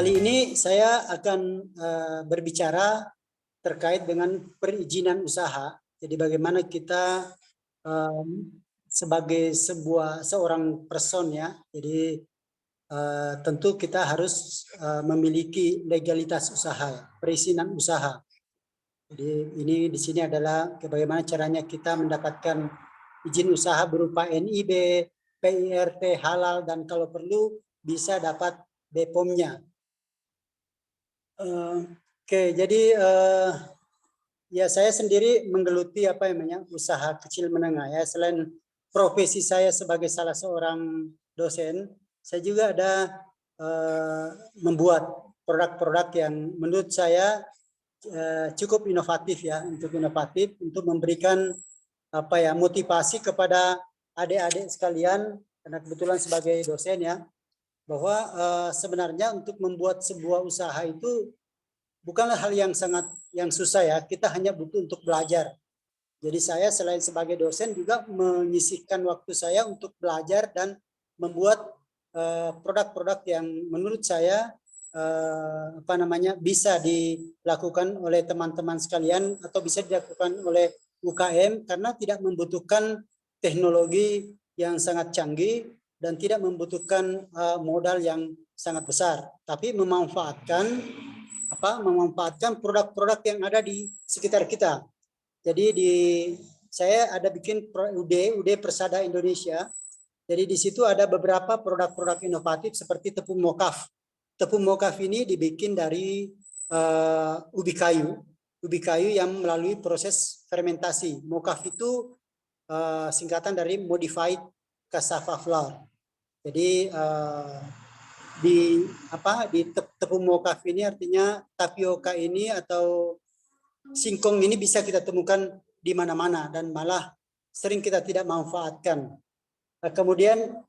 Kali ini saya akan berbicara terkait dengan perizinan usaha. Jadi bagaimana kita sebagai seorang person ya. Jadi tentu kita harus memiliki legalitas usaha, perizinan usaha. Jadi ini di sini adalah bagaimana caranya kita mendapatkan izin usaha berupa NIB, PIRT, halal, dan kalau perlu bisa dapat BPOM-nya. Oke, jadi ya saya sendiri menggeluti usaha kecil menengah ya. Selain profesi saya sebagai salah seorang dosen, saya juga ada membuat produk-produk yang menurut saya cukup inovatif ya, untuk memberikan motivasi kepada adik-adik sekalian, karena kebetulan sebagai dosen ya, bahwa sebenarnya untuk membuat sebuah usaha itu bukanlah hal yang susah ya. Kita hanya butuh untuk belajar. Jadi saya selain sebagai dosen juga menyisihkan waktu saya untuk belajar dan membuat produk-produk yang menurut saya bisa dilakukan oleh teman-teman sekalian atau bisa dilakukan oleh UKM karena tidak membutuhkan teknologi yang sangat canggih dan tidak membutuhkan modal yang sangat besar, tapi memanfaatkan produk-produk yang ada di sekitar kita. Jadi saya ada bikin UD Persada Indonesia. Jadi di situ ada beberapa produk-produk inovatif seperti tepung mokaf. Tepung mokaf ini dibikin dari ubi kayu yang melalui proses fermentasi. Mokaf itu singkatan dari modified cassava flour. Jadi di tepung mokaf ini artinya tapioka ini atau singkong ini bisa kita temukan di mana-mana dan malah sering kita tidak manfaatkan. Kemudian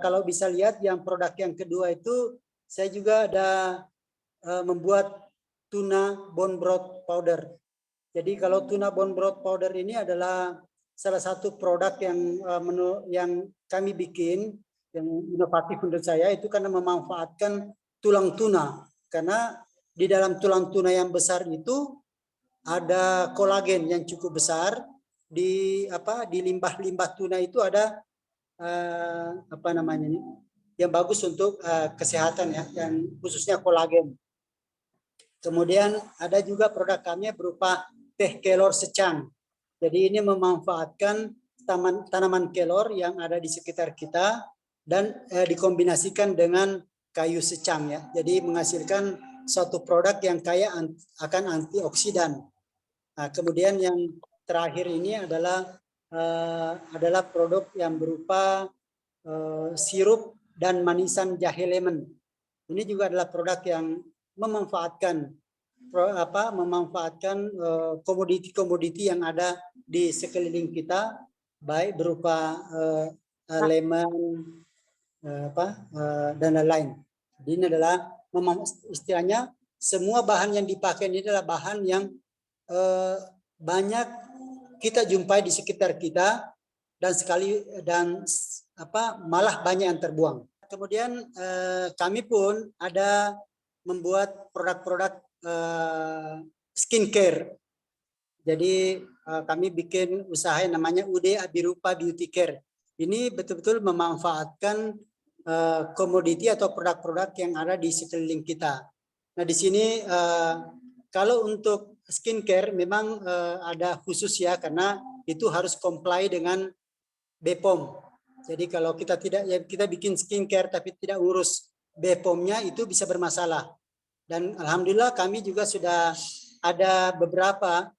kalau bisa lihat yang produk yang kedua itu saya juga ada membuat tuna bone broth powder. Jadi kalau tuna bone broth powder ini adalah salah satu produk yang kami bikin yang inovatif menurut saya itu karena memanfaatkan tulang tuna, karena di dalam tulang tuna yang besar itu ada kolagen yang cukup besar. Di limbah-limbah tuna itu ada yang bagus untuk kesehatan ya, yang khususnya kolagen. Kemudian ada juga produk kami berupa teh kelor secang. Jadi ini memanfaatkan tanaman kelor yang ada di sekitar kita dan dikombinasikan dengan kayu secang ya. Jadi menghasilkan suatu produk yang kaya akan antioksidan. Nah, kemudian yang terakhir ini adalah produk yang berupa sirup dan manisan jahe lemon. Ini juga adalah produk yang memanfaatkan komoditi-komoditi yang ada di sekeliling kita, baik berupa lemon dan lain-lain. Jadi ini adalah istilahnya semua bahan yang dipakai ini adalah bahan yang banyak kita jumpai di sekitar kita dan malah banyak yang terbuang. Kemudian kami pun ada membuat produk-produk skincare. Jadi kami bikin usaha yang namanya UD Abirupa Beauty Care. Ini betul-betul memanfaatkan komoditi atau produk-produk yang ada di sekeliling kita. Nah di sini kalau untuk skincare memang ada khusus ya, karena itu harus comply dengan BPOM. Jadi kalau kita bikin skincare tapi tidak urus BPOM-nya itu bisa bermasalah. Dan alhamdulillah kami juga sudah ada beberapa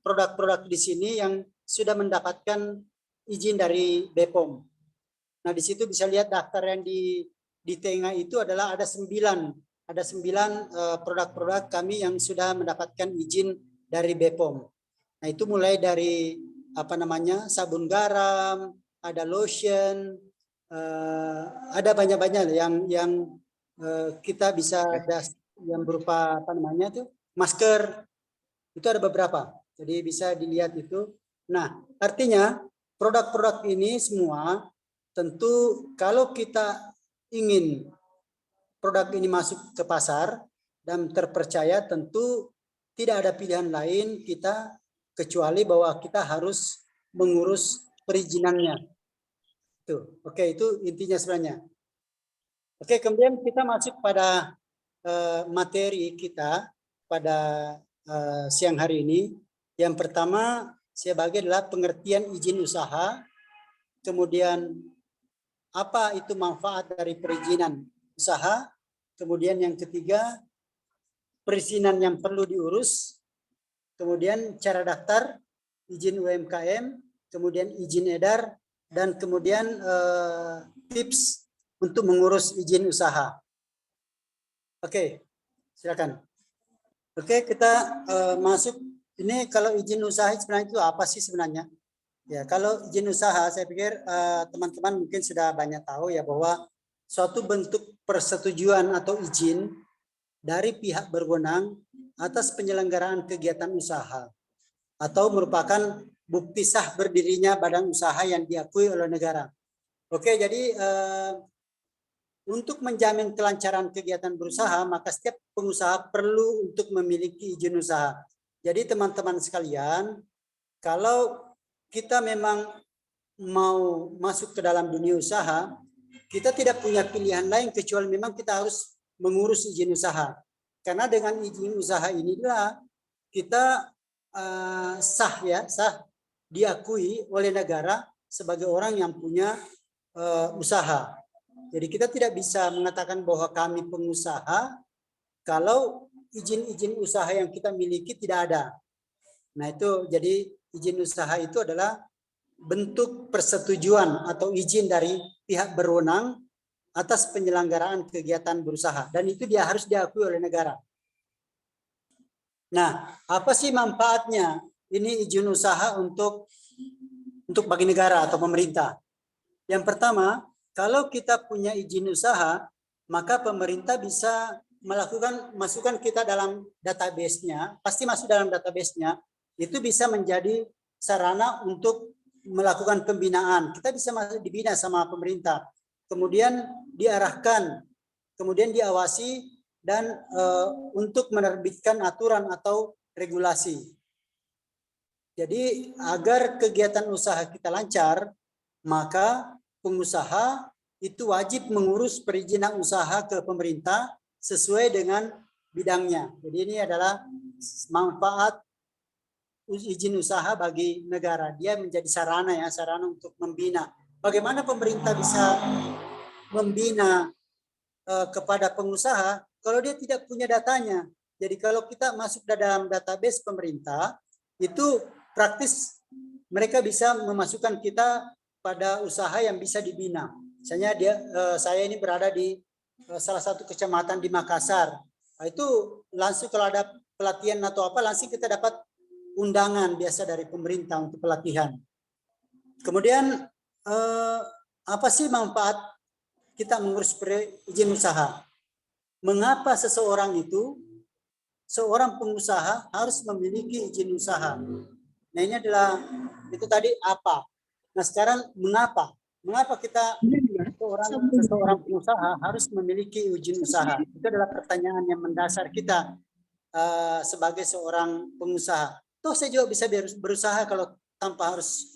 produk-produk di sini yang sudah mendapatkan izin dari BPOM. Nah di situ bisa lihat daftar yang di tengah itu adalah ada 9 produk-produk kami yang sudah mendapatkan izin dari BPOM. Nah itu mulai dari sabun garam, ada lotion, ada banyak-banyak yang kita bisa yang berupa masker, itu ada beberapa. Jadi bisa dilihat itu. Nah artinya produk-produk ini semua tentu kalau kita ingin produk ini masuk ke pasar dan terpercaya, tentu tidak ada pilihan lain kita kecuali bahwa kita harus mengurus perizinannya. Oke, itu intinya sebenarnya. Oke, kemudian kita masuk pada materi kita pada siang hari ini. Yang pertama saya bagi adalah pengertian izin usaha, kemudian apa itu manfaat dari perizinan usaha, kemudian yang ketiga perizinan yang perlu diurus, kemudian cara daftar izin UMKM, kemudian izin edar, dan kemudian tips untuk mengurus izin usaha. Oke, silakan. Oke, kita masuk. Ini kalau izin usaha sebenarnya itu apa sih sebenarnya? Ya, kalau izin usaha saya pikir teman-teman mungkin sudah banyak tahu ya bahwa suatu bentuk persetujuan atau izin dari pihak berwenang atas penyelenggaraan kegiatan usaha atau merupakan bukti sah berdirinya badan usaha yang diakui oleh negara. Oke, jadi untuk menjamin kelancaran kegiatan berusaha, maka setiap pengusaha perlu untuk memiliki izin usaha. Jadi teman-teman sekalian, kalau kita memang mau masuk ke dalam dunia usaha, kita tidak punya pilihan lain kecuali memang kita harus mengurus izin usaha. Karena dengan izin usaha inilah kita sah diakui oleh negara sebagai orang yang punya usaha. Jadi kita tidak bisa mengatakan bahwa kami pengusaha kalau izin-izin usaha yang kita miliki tidak ada. Nah itu jadi izin usaha itu adalah bentuk persetujuan atau izin dari pihak berwenang atas penyelenggaraan kegiatan berusaha, dan itu dia harus diakui oleh negara. Nah, apa sih manfaatnya ini izin usaha untuk bagi negara atau pemerintah? Yang pertama, kalau kita punya izin usaha, maka pemerintah bisa masukkan kita dalam database-nya, pasti masuk dalam database-nya, itu bisa menjadi sarana untuk melakukan pembinaan. Kita bisa dibina sama pemerintah, kemudian diarahkan, kemudian diawasi, dan untuk menerbitkan aturan atau regulasi. Jadi agar kegiatan usaha kita lancar, maka pengusaha itu wajib mengurus perizinan usaha ke pemerintah sesuai dengan bidangnya. Jadi ini adalah manfaat izin usaha bagi negara. Dia menjadi sarana untuk membina. Bagaimana pemerintah bisa membina kepada pengusaha kalau dia tidak punya datanya? Jadi kalau kita masuk dalam database pemerintah, itu praktis mereka bisa memasukkan kita pada usaha yang bisa dibina. Misalnya saya ini berada di salah satu kecamatan di Makassar. Nah, itu langsung kalau ada pelatihan atau apa, langsung kita dapat undangan biasa dari pemerintah untuk pelatihan. Kemudian apa sih manfaat kita mengurus izin usaha? Mengapa seorang pengusaha harus memiliki izin usaha? Nah ini adalah itu tadi apa. Nah sekarang mengapa? Mengapa kita seseorang pengusaha harus memiliki izin usaha? Itu adalah pertanyaan yang mendasar kita sebagai seorang pengusaha. Toh saya juga bisa berusaha kalau tanpa harus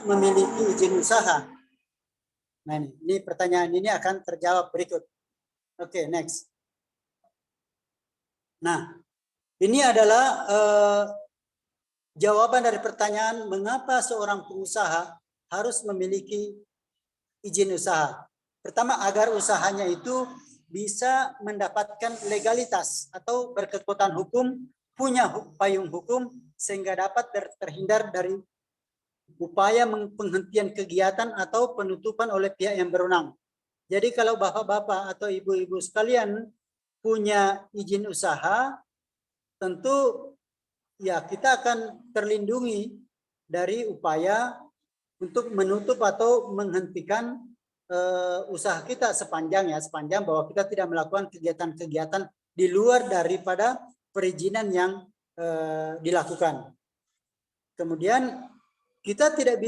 memiliki izin usaha. Nah ini pertanyaan ini akan terjawab berikut. Oke, next. Nah ini adalah jawaban dari pertanyaan mengapa seorang pengusaha harus memiliki izin usaha. Pertama, agar usahanya itu bisa mendapatkan legalitas atau berkekuatan hukum, punya payung hukum, sehingga dapat terhindar dari upaya penghentian kegiatan atau penutupan oleh pihak yang berwenang. Jadi kalau bapak-bapak atau ibu-ibu sekalian punya izin usaha, tentu ya kita akan terlindungi dari upaya untuk menutup atau menghentikan usaha kita sepanjang bahwa kita tidak melakukan kegiatan-kegiatan di luar daripada perizinan yang dilakukan. Kemudian kita tidak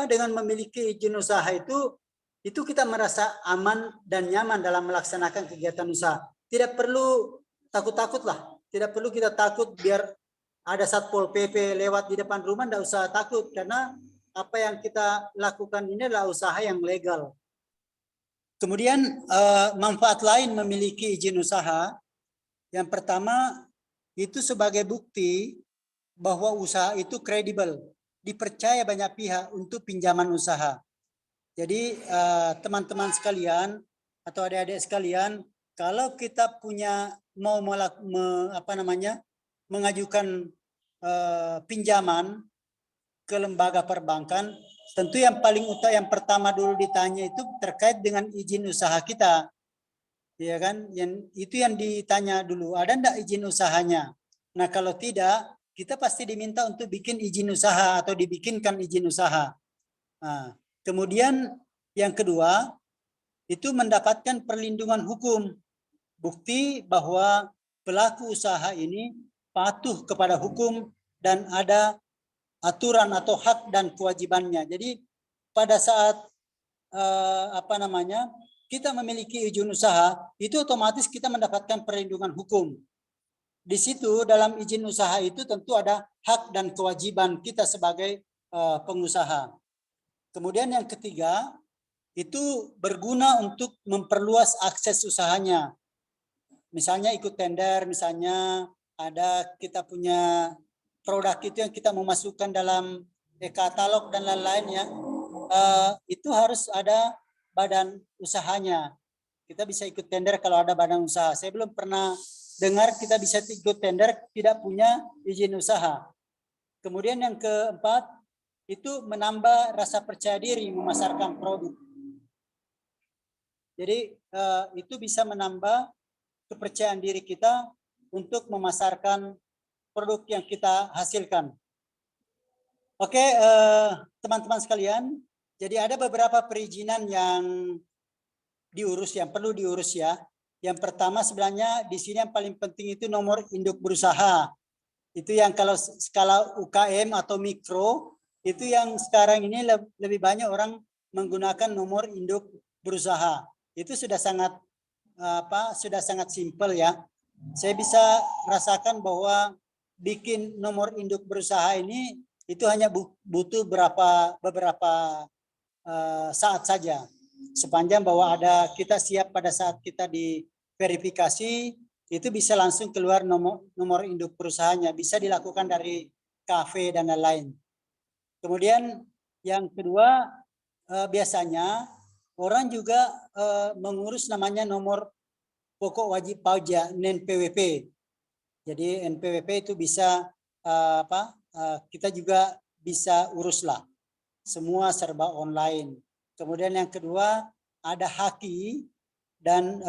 dengan memiliki izin usaha itu itu kita merasa aman dan nyaman dalam melaksanakan kegiatan usaha. Tidak perlu takut-takut lah. Tidak perlu kita takut biar ada Satpol PP lewat di depan rumah, tidak usah takut. Karena apa yang kita lakukan ini adalah usaha yang legal. Kemudian manfaat lain memiliki izin usaha. Yang pertama, itu sebagai bukti bahwa usaha itu kredibel. Dipercaya banyak pihak untuk pinjaman usaha. Jadi teman-teman sekalian atau adik-adik sekalian, kalau kita punya mengajukan pinjaman ke lembaga perbankan, tentu yang paling utama yang pertama dulu ditanya itu terkait dengan izin usaha kita, ya kan? Itu yang ditanya dulu, ada enggak izin usahanya? Nah kalau tidak, kita pasti diminta untuk bikin izin usaha atau dibikinkan izin usaha. Nah, kemudian yang kedua, itu mendapatkan perlindungan hukum. Bukti bahwa pelaku usaha ini patuh kepada hukum dan ada aturan atau hak dan kewajibannya. Jadi pada saat kita memiliki izin usaha, itu otomatis kita mendapatkan perlindungan hukum. Di situ dalam izin usaha itu tentu ada hak dan kewajiban kita sebagai pengusaha. Kemudian yang ketiga, itu berguna untuk memperluas akses usahanya. Misalnya ikut tender, misalnya ada kita punya produk itu yang kita memasukkan dalam katalog dan lain-lain ya, itu harus ada badan usahanya. Kita bisa ikut tender kalau ada badan usaha. Saya belum pernah dengar kita bisa ikut tender tidak punya izin usaha. Kemudian yang keempat, itu menambah rasa percaya diri memasarkan produk. Jadi itu bisa menambah kepercayaan diri kita untuk memasarkan produk yang kita hasilkan. Oke, teman-teman sekalian, jadi ada beberapa perizinan yang diurus, yang perlu diurus ya. Yang pertama sebenarnya di sini yang paling penting itu nomor induk berusaha. Itu yang kalau skala UKM atau mikro, itu yang sekarang ini lebih banyak orang menggunakan nomor induk berusaha. Itu sudah sangat simpel ya. Saya bisa rasakan bahwa bikin nomor induk berusaha ini itu hanya butuh beberapa saat saja. Sepanjang bahwa kita siap pada saat kita diverifikasi, itu bisa langsung keluar nomor induk perusahaannya. Bisa dilakukan dari kafe dan lain-lain. Kemudian yang kedua, biasanya orang juga mengurus namanya nomor pokok wajib pajak NPWP. Jadi NPWP itu bisa kita juga bisa uruslah. Semua serba online. Kemudian yang kedua ada Haki dan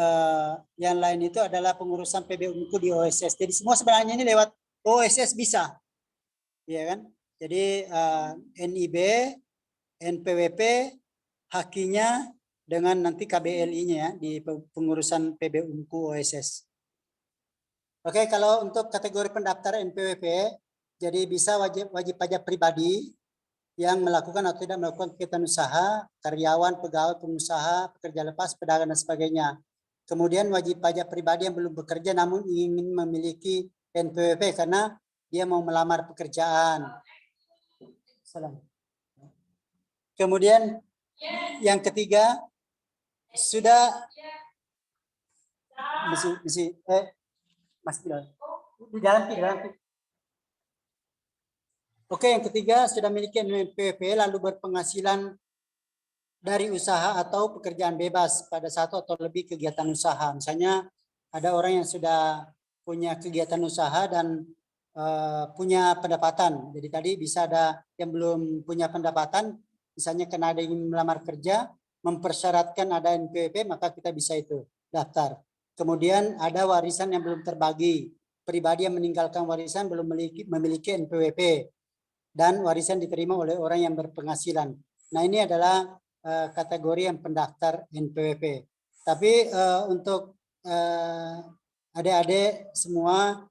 yang lain itu adalah pengurusan PBUMku di OSS. Jadi semua sebenarnya ini lewat OSS bisa, ya kan? Jadi NIB, NPWP, Hakinya dengan nanti KBLI-nya ya di pengurusan PBUMku OSS. Oke, kalau untuk kategori pendaftar NPWP, jadi bisa wajib pajak pribadi yang melakukan atau tidak melakukan kegiatan usaha, karyawan, pegawai, pengusaha, pekerja lepas, pedagang dan sebagainya. Kemudian wajib pajak pribadi yang belum bekerja namun ingin memiliki NPWP karena dia mau melamar pekerjaan. Salam. Kemudian yang ketiga sudah di dalam. Oke, yang ketiga sudah memiliki NPWP lalu berpenghasilan dari usaha atau pekerjaan bebas pada satu atau lebih kegiatan usaha. Misalnya ada orang yang sudah punya kegiatan usaha dan punya pendapatan. Jadi tadi bisa ada yang belum punya pendapatan, misalnya karena ada yang melamar kerja, mempersyaratkan ada NPWP, maka kita bisa itu daftar. Kemudian ada warisan yang belum terbagi. Pribadi yang meninggalkan warisan belum memiliki NPWP. Dan warisan diterima oleh orang yang berpenghasilan. Nah ini adalah kategori yang pendaftar NPWP. Tapi untuk adik-adik semua,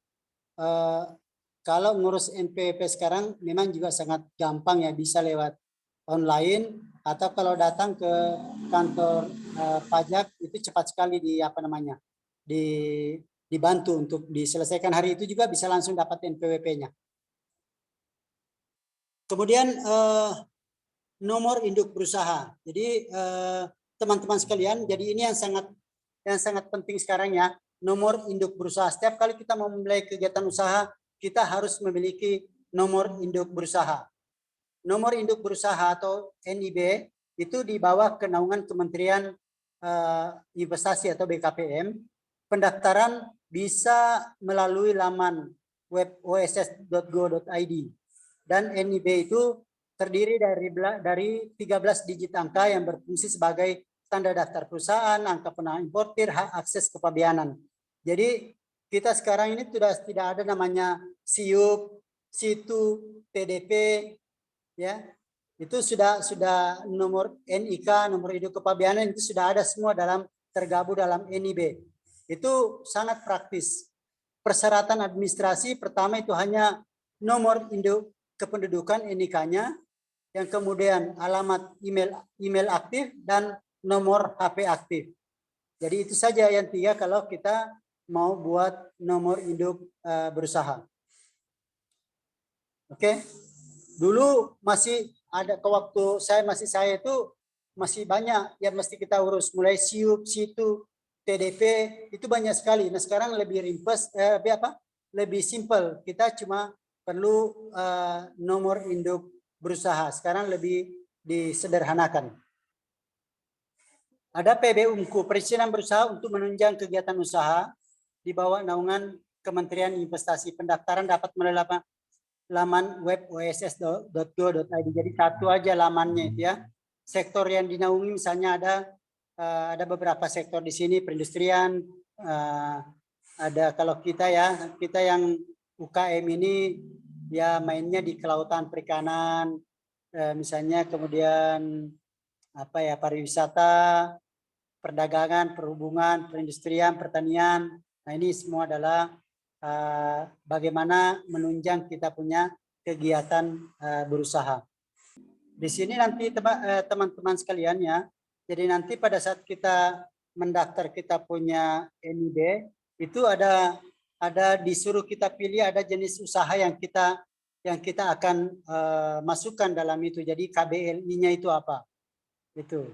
kalau ngurus NPWP sekarang memang juga sangat gampang ya, bisa lewat online, atau kalau datang ke kantor pajak itu cepat sekali dibantu untuk diselesaikan hari itu, juga bisa langsung dapat NPWP-nya. Kemudian nomor induk berusaha. Jadi teman-teman sekalian, jadi ini yang sangat penting sekarang ya, nomor induk berusaha. Setiap kali kita mau memulai kegiatan usaha, kita harus memiliki nomor induk berusaha. Nomor induk berusaha atau NIB itu di bawah kenaungan Kementerian Investasi atau BKPM. Pendaftaran bisa melalui laman web oss.go.id, dan NIB itu terdiri dari 13 digit angka yang berfungsi sebagai tanda daftar perusahaan, angka pengenal importir, hak akses kepabeanan. Jadi kita sekarang ini sudah tidak ada namanya SIUP, SITU, TDP, ya. Itu sudah nomor NIK, nomor induk kepabeanan itu sudah ada semua tergabung dalam NIB. Itu sangat praktis. Persyaratan administrasi pertama itu hanya nomor induk kependudukan NIK-nya, yang kemudian alamat email aktif dan nomor HP aktif. Jadi itu saja yang 3 kalau kita mau buat nomor induk berusaha. Oke. Dulu masih ada waktu saya itu masih banyak yang mesti kita urus, mulai SIUP, SITU, TDP, itu banyak sekali. Nah, sekarang lebih ringkas, lebih simpel. Kita cuma perlu nomor induk berusaha. Sekarang lebih disederhanakan. Ada PB-UMKU, perizinan berusaha untuk menunjang kegiatan usaha di bawah naungan Kementerian Investasi. Pendaftaran dapat melalui laman web oss.go.id. Jadi satu aja lamannya itu ya. Sektor yang dinaungi misalnya ada beberapa sektor di sini, perindustrian, ada kalau kita yang UKM ini ya mainnya di kelautan perikanan, misalnya, kemudian pariwisata, perdagangan, perhubungan, perindustrian, pertanian. Nah, ini semua adalah bagaimana menunjang kita punya kegiatan berusaha. Di sini nanti teman-teman sekalian ya, jadi nanti pada saat kita mendaftar kita punya NIB, itu ada disuruh kita pilih ada jenis usaha yang kita akan masukkan dalam itu. Jadi KBLI-nya itu apa? Itu.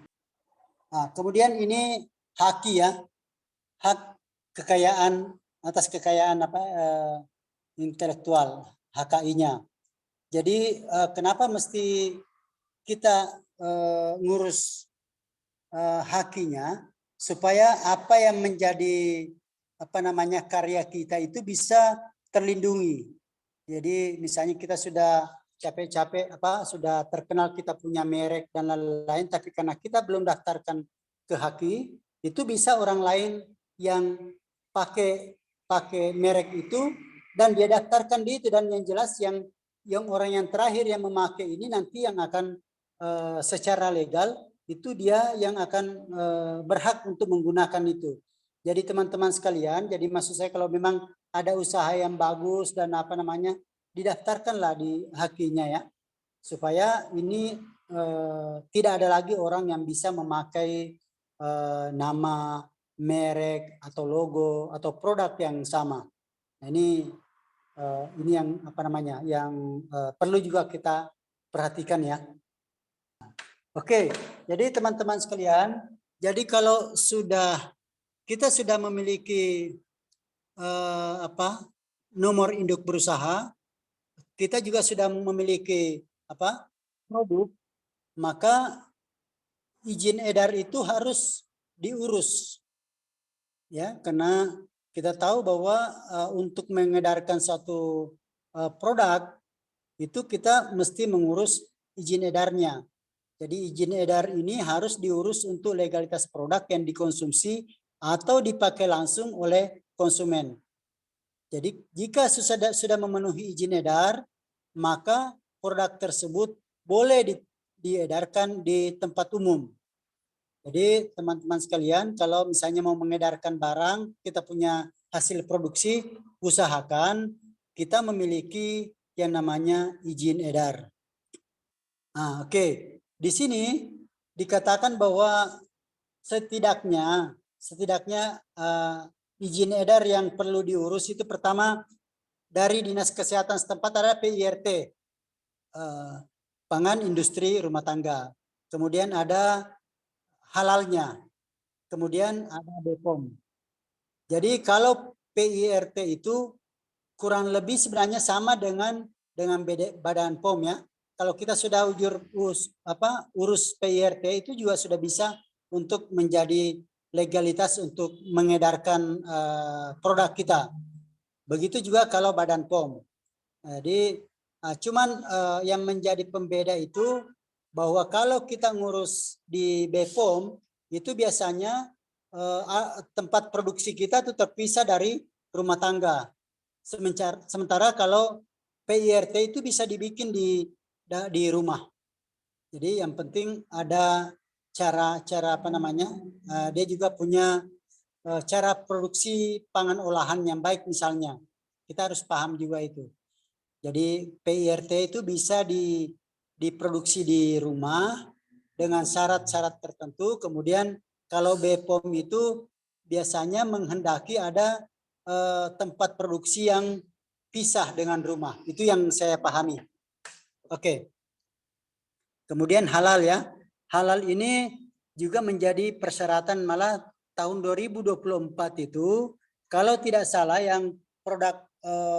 Nah, kemudian ini HAKI ya, hak kekayaan atas kekayaan intelektual, HKI-nya. Jadi kenapa mesti kita ngurus HAKI-nya, supaya apa yang menjadi karya kita itu bisa terlindungi. Jadi misalnya kita sudah capek-capek sudah terkenal, kita punya merek dan lain-lain, tapi karena kita belum daftarkan ke HAKI, itu bisa orang lain yang pakai merek itu dan dia daftarkan di itu, dan yang jelas yang orang yang terakhir yang memakai ini nanti yang akan secara legal itu dia yang akan berhak untuk menggunakan itu. Jadi teman-teman sekalian, jadi maksud saya kalau memang ada usaha yang bagus dan didaftarkanlah di HAKI-nya ya, supaya ini tidak ada lagi orang yang bisa memakai nama, merek atau logo atau produk yang sama. Nah, ini yang yang perlu juga kita perhatikan ya. Oke, jadi teman-teman sekalian, jadi kalau kita sudah memiliki nomor induk berusaha, kita juga sudah memiliki produk, maka izin edar itu harus diurus ya, karena kita tahu bahwa untuk mengedarkan suatu produk itu kita mesti mengurus izin edarnya. Jadi izin edar ini harus diurus untuk legalitas produk yang dikonsumsi atau dipakai langsung oleh konsumen. Jadi jika sudah memenuhi izin edar, maka produk tersebut boleh diedarkan di tempat umum. Jadi teman-teman sekalian, kalau misalnya mau mengedarkan barang, kita punya hasil produksi, usahakan kita memiliki yang namanya izin edar. Oke. Di sini dikatakan bahwa setidaknya izin edar yang perlu diurus itu pertama dari Dinas Kesehatan setempat ada PIRT, pangan industri rumah tangga. Kemudian ada halalnya. Kemudian ada BPOM. Jadi kalau PIRT itu kurang lebih sebenarnya sama dengan Badan POM ya. Kalau kita sudah urus PIRT itu juga sudah bisa untuk menjadi legalitas untuk mengedarkan produk kita. Begitu juga kalau Badan POM. Jadi cuman yang menjadi pembeda itu bahwa kalau kita ngurus di BPOM itu biasanya tempat produksi kita itu terpisah dari rumah tangga. Sementara kalau PIRT itu bisa dibikin di rumah. Jadi yang penting ada cara apa namanya, dia juga punya cara produksi pangan olahan yang baik misalnya. Kita harus paham juga itu. Jadi PIRT itu bisa diproduksi di rumah dengan syarat-syarat tertentu. Kemudian kalau BPOM itu biasanya menghendaki ada tempat produksi yang pisah dengan rumah. Itu yang saya pahami. Oke. Kemudian halal ya. Halal ini juga menjadi persyaratan, malah tahun 2024 itu kalau tidak salah yang produk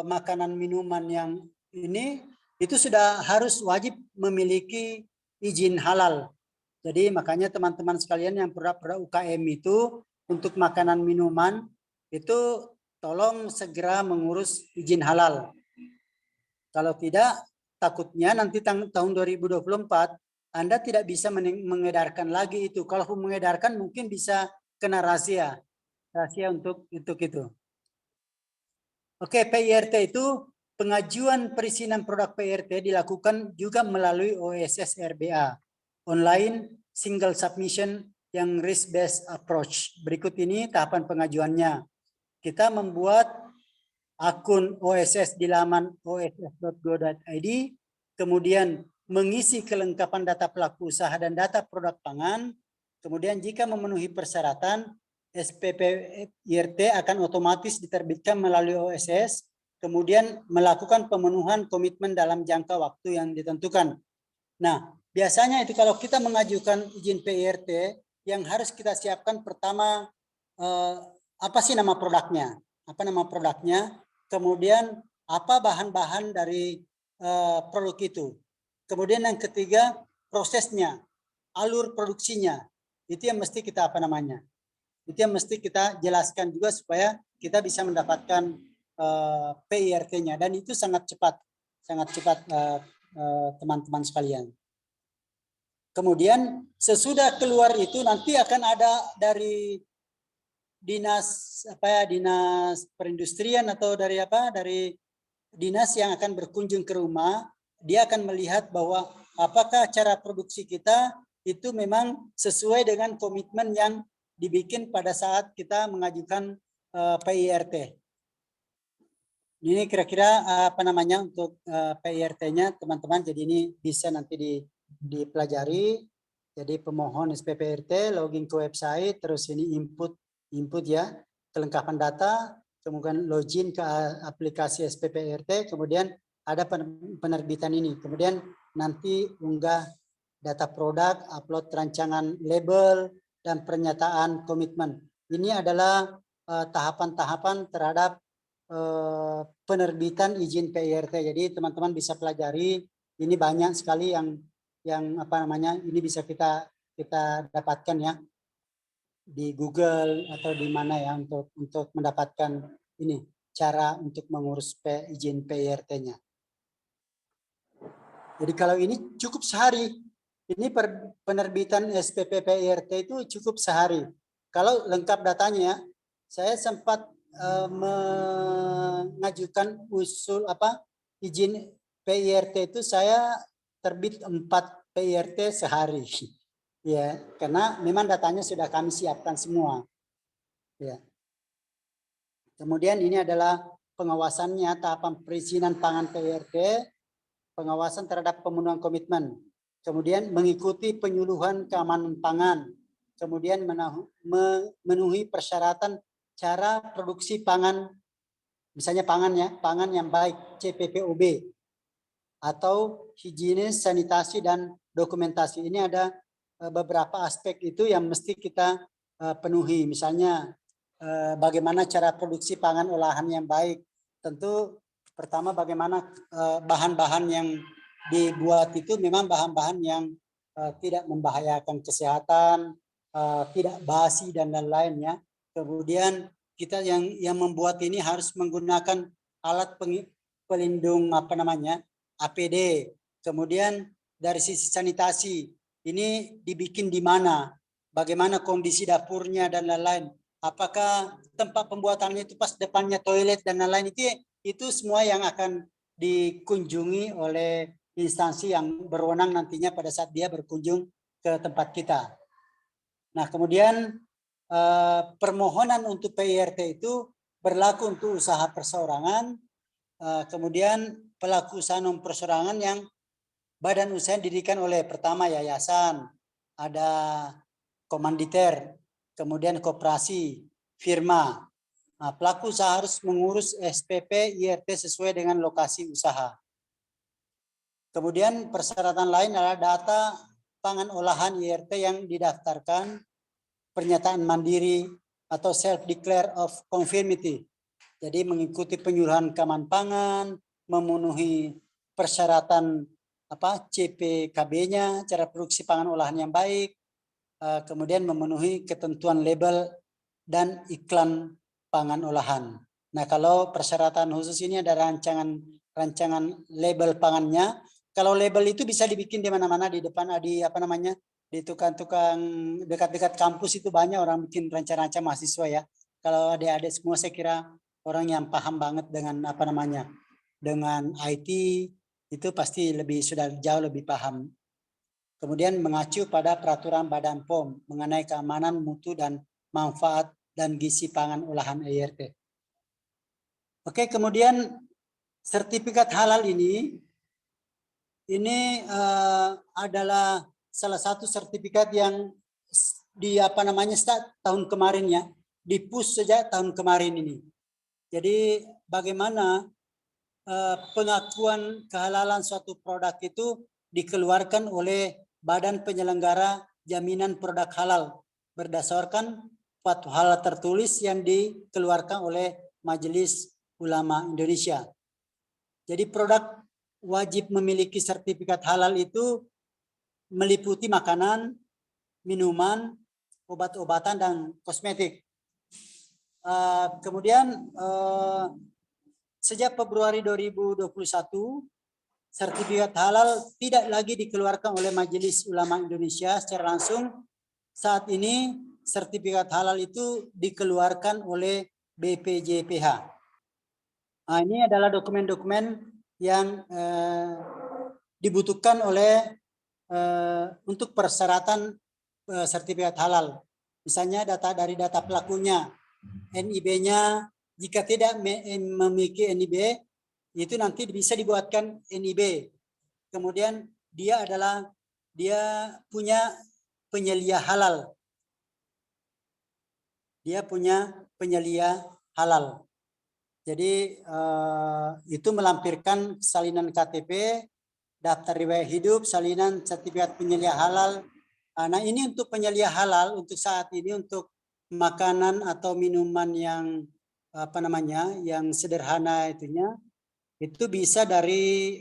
makanan minuman yang ini itu sudah harus wajib memiliki izin halal. Jadi makanya teman-teman sekalian yang produk-produk UKM itu untuk makanan minuman itu tolong segera mengurus izin halal. Kalau tidak, takutnya nanti tahun 2024 Anda tidak bisa mengedarkan lagi itu. Kalau mengedarkan mungkin bisa kena rahasia untuk itu. Oke, PIRT itu pengajuan perizinan produk PIRT dilakukan juga melalui OSS RBA, Online Single Submission yang risk based approach. Berikut ini tahapan pengajuannya. Kita membuat akun OSS di laman oss.go.id, kemudian mengisi kelengkapan data pelaku usaha dan data produk pangan, kemudian jika memenuhi persyaratan, SPP IRT akan otomatis diterbitkan melalui OSS, kemudian melakukan pemenuhan komitmen dalam jangka waktu yang ditentukan. Nah, biasanya itu kalau kita mengajukan izin PIRT, yang harus kita siapkan pertama, apa sih nama produknya? Apa nama produknya? Kemudian apa bahan-bahan dari produk itu? Kemudian yang ketiga, prosesnya, alur produksinya. Itu yang mesti kita apa namanya? Itu yang mesti kita jelaskan juga supaya kita bisa mendapatkan PIRT-nya, dan itu sangat cepat teman-teman sekalian. Kemudian sesudah keluar itu nanti akan ada dari dinas perindustrian atau dari dinas yang akan berkunjung ke rumah. Dia akan melihat bahwa apakah cara produksi kita itu memang sesuai dengan komitmen yang dibikin pada saat kita mengajukan PIRT. Ini kira-kira apa namanya untuk PIRT-nya teman-teman. Jadi ini bisa nanti dipelajari. Jadi pemohon SPPRT login ke website, terus ini input ya, kelengkapan data, kemudian login ke aplikasi SPPRT, kemudian ada penerbitan ini, kemudian nanti unggah data produk, upload rancangan label dan pernyataan komitmen. Ini adalah tahapan-tahapan terhadap penerbitan izin PIRT. Jadi teman-teman bisa pelajari, ini banyak sekali yang apa namanya, ini bisa kita dapatkan ya di Google atau di mana ya untuk mendapatkan ini cara untuk mengurus izin PIRT-nya. Jadi kalau ini cukup sehari. Ini penerbitan SPP PIRT itu cukup sehari. Kalau lengkap datanya, saya sempat mengajukan usul izin PIRT itu saya terbit 4 PIRT sehari. Ya, karena memang datanya sudah kami siapkan semua. Ya. Kemudian ini adalah pengawasannya, tahapan perizinan pangan PIRT, pengawasan terhadap pemenuhan komitmen. kemudian mengikuti penyuluhan keamanan pangan, kemudian memenuhi persyaratan cara produksi pangan, misalnya pangan yang baik, CPPOB, atau higienis, sanitasi, dan dokumentasi. Ini ada beberapa aspek itu yang mesti kita penuhi. Misalnya bagaimana cara produksi pangan olahan yang baik. Tentu pertama bagaimana bahan-bahan yang dibuat itu memang bahan-bahan yang tidak membahayakan kesehatan, tidak basi dan lain-lainnya. Kemudian kita yang membuat ini harus menggunakan alat pelindung APD. Kemudian dari sisi sanitasi, ini dibikin di mana, bagaimana kondisi dapurnya dan lain-lain. Apakah tempat pembuatannya itu pas depannya toilet dan lain-lain, itu semua yang akan dikunjungi oleh instansi yang berwenang nantinya pada saat dia berkunjung ke tempat kita. Nah, kemudian permohonan untuk PIRT itu berlaku untuk usaha perseorangan, kemudian pelaku usaha non perseorangan yang badan usaha didirikan oleh pertama yayasan, ada komanditer, kemudian koperasi, firma. Nah, pelaku usaha harus mengurus SPP IRT sesuai dengan lokasi usaha. Kemudian persyaratan lain adalah data pangan olahan IRT yang didaftarkan, pernyataan mandiri atau self declare of conformity. Jadi mengikuti penyuluhan keamanan pangan, memenuhi persyaratan CPKB-nya, cara produksi pangan olahan yang baik, kemudian memenuhi ketentuan label dan iklan pangan olahan. Nah, kalau persyaratan khusus ini ada rancangan label pangannya. Kalau label itu bisa dibikin di mana-mana, di depan, di tukang-tukang dekat-dekat kampus itu banyak orang bikin rancangan mahasiswa ya. Kalau adik-adik semua saya kira orang yang paham banget dengan dengan IT itu pasti sudah jauh lebih paham. Kemudian mengacu pada peraturan Badan POM mengenai keamanan, mutu, dan manfaat dan gizi pangan olahan IRT. Oke, kemudian sertifikat halal ini adalah salah satu sertifikat yang start tahun kemarin ya, di-push sejak tahun kemarin ini. Jadi bagaimana pengakuan kehalalan suatu produk itu dikeluarkan oleh Badan Penyelenggara Jaminan Produk Halal berdasarkan fatwa halal tertulis yang dikeluarkan oleh Majelis Ulama Indonesia. Jadi produk wajib memiliki sertifikat halal itu meliputi makanan, minuman, obat-obatan, dan kosmetik. Kemudian sejak Februari 2021, sertifikat halal tidak lagi dikeluarkan oleh Majelis Ulama Indonesia secara langsung. Saat ini sertifikat halal itu dikeluarkan oleh BPJPH. Nah, ini adalah dokumen-dokumen yang dibutuhkan untuk persyaratan sertifikat halal. Misalnya dari data pelakunya, NIB-nya, jika tidak memiliki NIB, itu nanti bisa dibuatkan NIB. Kemudian dia punya penyelia halal. Dia punya penyelia halal. Jadi itu melampirkan salinan KTP, daftar riwayat hidup, salinan sertifikat penyelia halal. Nah, ini untuk penyelia halal untuk saat ini untuk makanan atau minuman yang yang sederhana itu bisa dari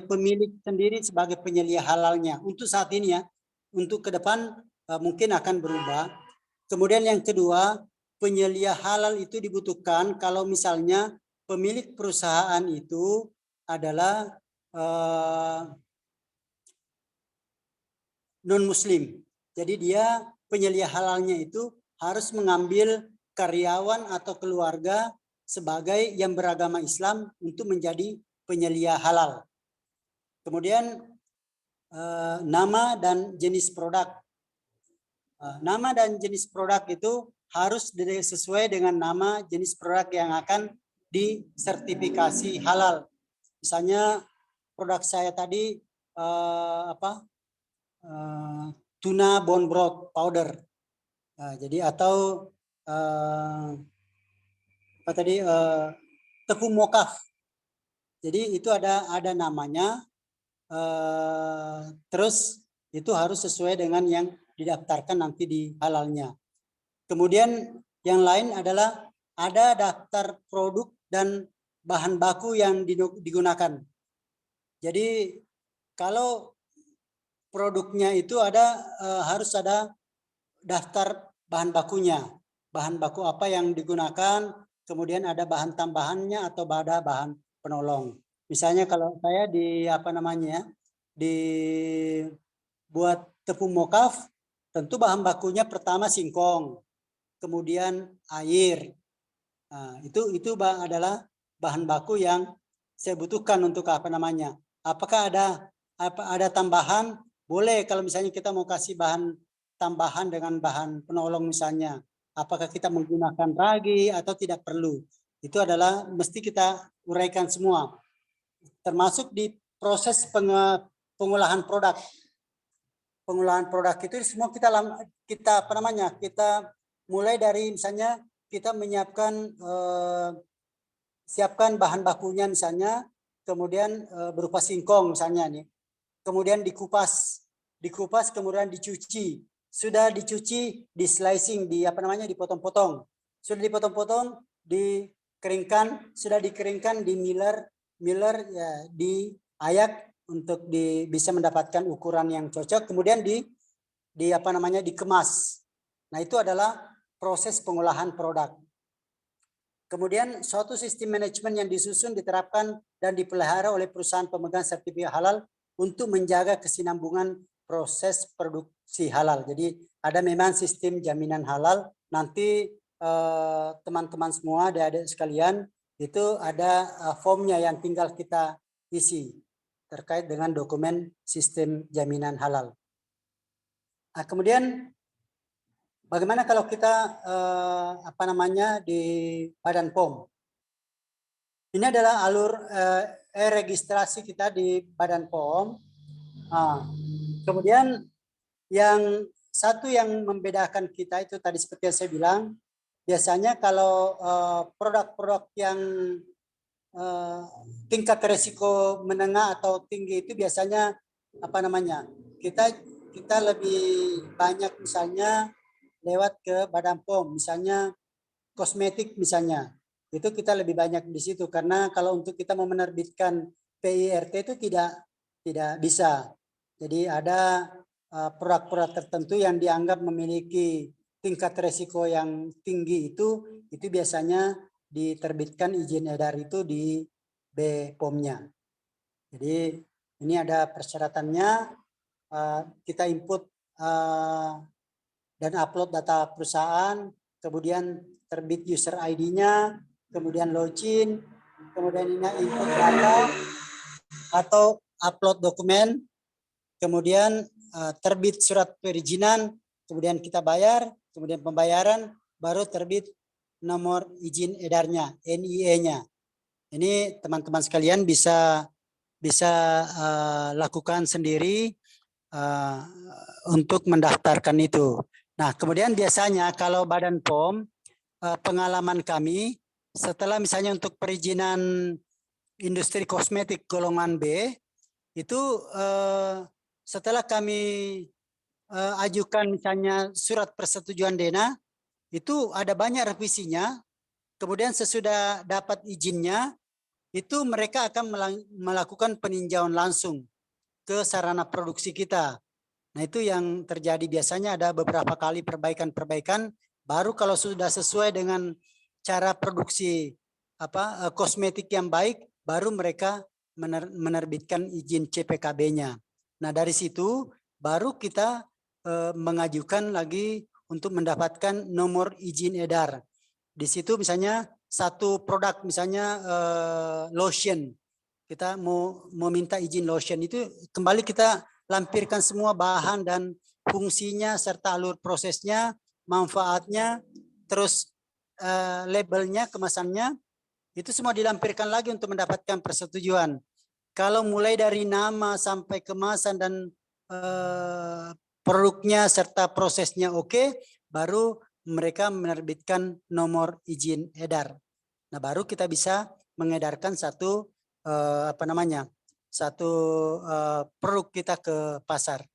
pemilik sendiri sebagai penyelia halalnya untuk saat ini ya. Untuk ke depan mungkin akan berubah. Kemudian yang kedua, penyelia halal itu dibutuhkan kalau misalnya pemilik perusahaan itu adalah non-muslim. Jadi dia penyelia halalnya itu harus mengambil karyawan atau keluarga sebagai yang beragama Islam untuk menjadi penyelia halal. Kemudian nama dan jenis produk. Nama dan jenis produk itu harus sesuai dengan nama jenis produk yang akan disertifikasi halal. Misalnya produk saya tadi tuna bone broth powder. Nah, jadi atau apa tadi tepung mokaf. Jadi itu ada namanya. Terus itu harus sesuai dengan yang didaftarkan nanti di halalnya. Kemudian yang lain adalah ada daftar produk dan bahan baku yang digunakan. Jadi kalau produknya itu ada harus ada daftar bahan bakunya. Bahan baku apa yang digunakan, kemudian ada bahan tambahannya atau ada bahan penolong. Misalnya kalau saya di buat tepung mokaf, tentu bahan bakunya pertama singkong, kemudian air. Nah, itu adalah bahan baku yang saya butuhkan untuk apakah ada tambahan? Boleh kalau misalnya kita mau kasih bahan tambahan dengan bahan penolong misalnya. Apakah kita menggunakan ragi atau tidak perlu? Itu adalah mesti kita uraikan semua. Termasuk di proses pengolahan produk. Pengolahan produk itu semua kita mulai dari misalnya kita menyiapkan siapkan bahan bakunya misalnya, kemudian berupa singkong misalnya nih. Kemudian dikupas kemudian dicuci. Sudah dicuci, di slicing, dipotong-potong. Sudah dipotong-potong, dikeringkan, sudah dikeringkan di miller ya, diayak untuk bisa mendapatkan ukuran yang cocok, kemudian dikemas. Nah, itu adalah proses pengolahan produk. Kemudian suatu sistem manajemen yang disusun, diterapkan dan dipelihara oleh perusahaan pemegang sertifikat halal untuk menjaga kesinambungan proses produksi halal. Jadi ada memang sistem jaminan halal. Nanti teman-teman semua, adik-adik sekalian, itu ada formnya yang tinggal kita isi terkait dengan dokumen sistem jaminan halal. Nah, kemudian bagaimana kalau kita di Badan POM? Ini adalah alur registrasi kita di Badan POM. Nah, kemudian yang satu yang membedakan kita itu tadi seperti yang saya bilang, biasanya kalau produk-produk yang tingkat resiko menengah atau tinggi itu biasanya kita lebih banyak misalnya lewat ke Badan POM, misalnya kosmetik misalnya. Itu kita lebih banyak di situ karena kalau untuk kita mau menerbitkan PIRT itu tidak bisa. Jadi ada produk-produk tertentu yang dianggap memiliki tingkat resiko yang tinggi itu biasanya diterbitkan izin edar itu di BPOM-nya. Jadi ini ada persyaratannya, kita input dan upload data perusahaan, kemudian terbit user ID-nya, kemudian login, kemudian ini input data atau upload dokumen, kemudian terbit surat perizinan, kemudian kita bayar, kemudian pembayaran, baru terbit nomor izin edarnya, NIE-nya. Ini teman-teman sekalian bisa lakukan sendiri untuk mendaftarkan itu. Nah, kemudian biasanya kalau Badan POM, pengalaman kami setelah misalnya untuk perizinan industri kosmetik golongan B, itu setelah kami ajukan misalnya surat persetujuan DENA, itu ada banyak revisinya. Kemudian sesudah dapat izinnya, itu mereka akan melakukan peninjauan langsung ke sarana produksi kita. Nah, itu yang terjadi biasanya ada beberapa kali perbaikan-perbaikan, baru kalau sudah sesuai dengan cara produksi kosmetik yang baik, baru mereka menerbitkan izin CPKB-nya. Nah, dari situ baru kita mengajukan lagi untuk mendapatkan nomor izin edar. Di situ misalnya satu produk misalnya lotion, kita mau minta izin lotion, itu kembali kita lampirkan semua bahan dan fungsinya serta alur prosesnya, manfaatnya, terus labelnya, kemasannya, itu semua dilampirkan lagi untuk mendapatkan persetujuan. Kalau mulai dari nama sampai kemasan dan produknya serta prosesnya oke, baru mereka menerbitkan nomor izin edar. Nah, baru kita bisa mengedarkan satu satu produk kita ke pasar.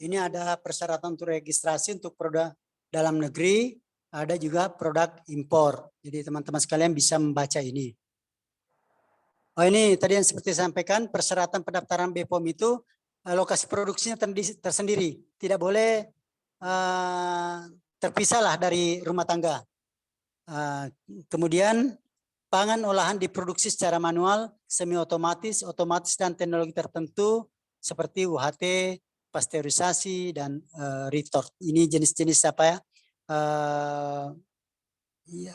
Ini ada persyaratan untuk registrasi untuk produk dalam negeri, ada juga produk impor. Jadi teman-teman sekalian bisa membaca ini. Oh, ini tadi yang seperti saya sampaikan, persyaratan pendaftaran BPOM itu lokasi produksinya tersendiri, tidak boleh terpisahlah dari rumah tangga. Kemudian pangan olahan diproduksi secara manual, semi otomatis, otomatis dan teknologi tertentu seperti UHT, pasteurisasi dan retort. Ini jenis-jenis apa ya?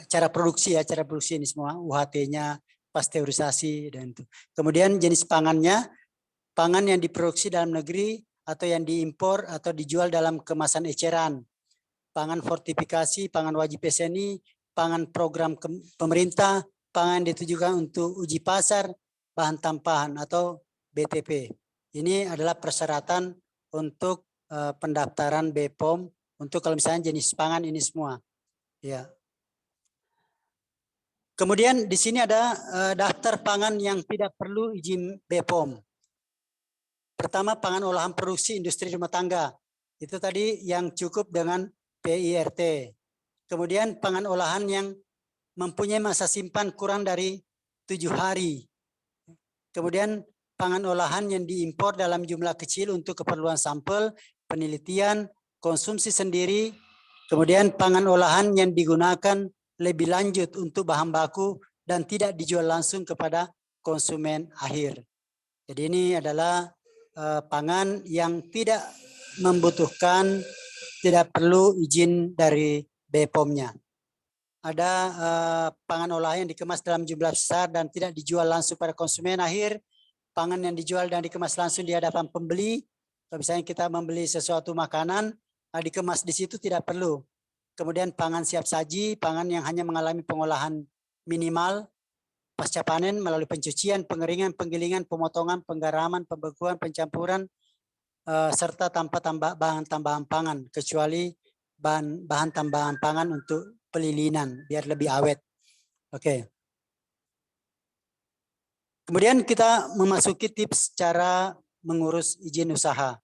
Cara produksi ya, cara produksi ini semua, UHT-nya, pasteurisasi dan itu. Kemudian jenis pangannya, pangan yang diproduksi dalam negeri atau yang diimpor atau dijual dalam kemasan eceran. Pangan fortifikasi, pangan wajib SNI, pangan program pemerintah, pangan ditujukan untuk uji pasar, bahan tampahan atau BTP. Ini adalah persyaratan untuk pendaftaran BPOM untuk kalau misalnya jenis pangan ini semua. Ya. Kemudian di sini ada daftar pangan yang tidak perlu izin BPOM. Pertama, pangan olahan produksi industri rumah tangga. Itu tadi yang cukup dengan PIRT. Kemudian pangan olahan yang mempunyai masa simpan kurang dari 7 hari. Kemudian pangan olahan yang diimpor dalam jumlah kecil untuk keperluan sampel, penelitian, konsumsi sendiri. Kemudian pangan olahan yang digunakan lebih lanjut untuk bahan baku dan tidak dijual langsung kepada konsumen akhir. Jadi ini adalah pangan yang tidak membutuhkan, tidak perlu izin dari BPOM-nya. Ada pangan olahan yang dikemas dalam jumlah besar dan tidak dijual langsung pada konsumen akhir. Pangan yang dijual dan dikemas langsung di hadapan pembeli. Kalau misalnya kita membeli sesuatu makanan, dikemas di situ tidak perlu. Kemudian pangan siap saji, pangan yang hanya mengalami pengolahan minimal pasca panen melalui pencucian, pengeringan, penggilingan, pemotongan, penggaraman, pembekuan, pencampuran, serta tanpa bahan tambahan pangan, kecuali bahan tambahan pangan untuk pelilinan, biar lebih awet. Oke. Kemudian kita memasuki tips cara mengurus izin usaha.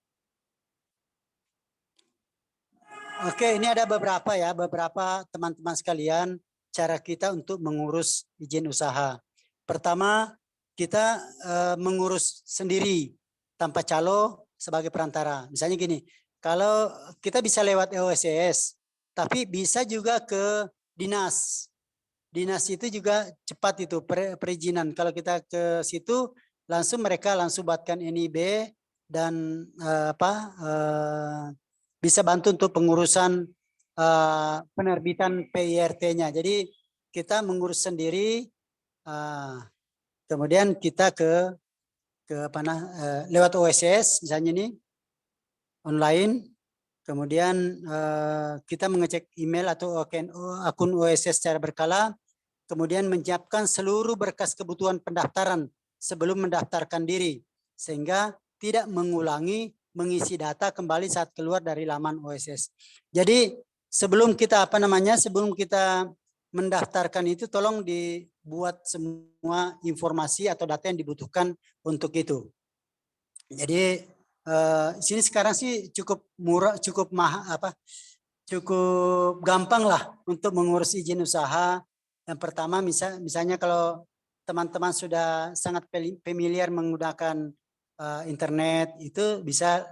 Oke, ini ada beberapa ya, beberapa teman-teman sekalian, cara kita untuk mengurus izin usaha. Pertama, kita mengurus sendiri tanpa calo sebagai perantara. Misalnya gini, kalau kita bisa lewat OSCS, tapi bisa juga ke dinas. Dinas itu juga cepat itu perizinan. Kalau kita ke situ, mereka langsung buatkan NIB dan bisa bantu untuk pengurusan penerbitan PIRT-nya. Jadi kita mengurus sendiri, kemudian kita lewat OSS misalnya ini online, kemudian kita mengecek email atau akun OSS secara berkala, kemudian menyiapkan seluruh berkas kebutuhan pendaftaran sebelum mendaftarkan diri, sehingga tidak mengulangi mengisi data kembali saat keluar dari laman OSS. Jadi sebelum kita sebelum kita mendaftarkan itu, tolong dibuat semua informasi atau data yang dibutuhkan untuk itu. Jadi sini sekarang sih cukup murah, cukup gampang lah untuk mengurus izin usaha. Yang pertama misalnya kalau teman-teman sudah sangat familiar menggunakan internet, itu bisa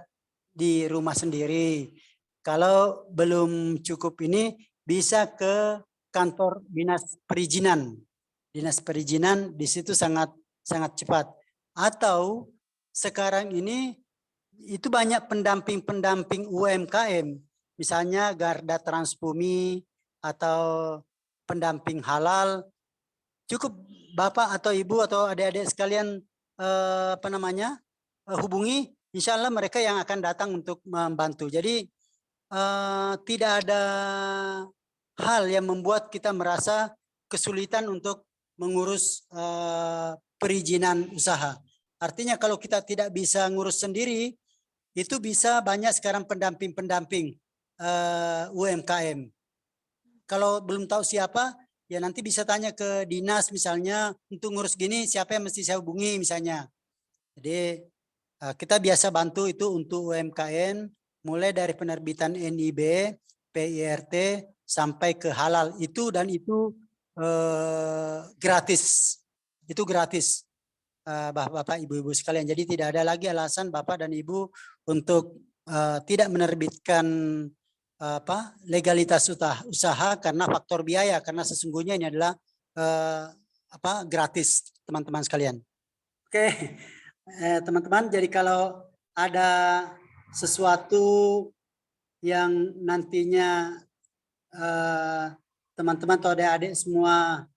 di rumah sendiri. Kalau belum cukup ini, bisa ke kantor dinas perizinan. Dinas perizinan di situ sangat cepat. Atau sekarang ini itu banyak pendamping UMKM, misalnya Garda Transbumi atau pendamping halal. Cukup Bapak atau Ibu atau adik-adik sekalian hubungi, insya Allah mereka yang akan datang untuk membantu. Jadi tidak ada hal yang membuat kita merasa kesulitan untuk mengurus perizinan usaha. Artinya kalau kita tidak bisa ngurus sendiri, itu bisa banyak sekarang pendamping-pendamping UMKM. Kalau belum tahu siapa, ya nanti bisa tanya ke dinas misalnya, untuk ngurus gini siapa yang mesti saya hubungi misalnya. Jadi kita biasa bantu itu untuk UMKM, mulai dari penerbitan NIB, PIRT, sampai ke halal itu, dan itu gratis. Itu gratis, Bapak, Ibu-ibu sekalian. Jadi tidak ada lagi alasan Bapak dan Ibu untuk tidak menerbitkan legalitas usaha karena faktor biaya, karena sesungguhnya ini adalah gratis, teman-teman sekalian. Oke, teman-teman, jadi kalau ada sesuatu yang nantinya teman-teman atau adik-adik semua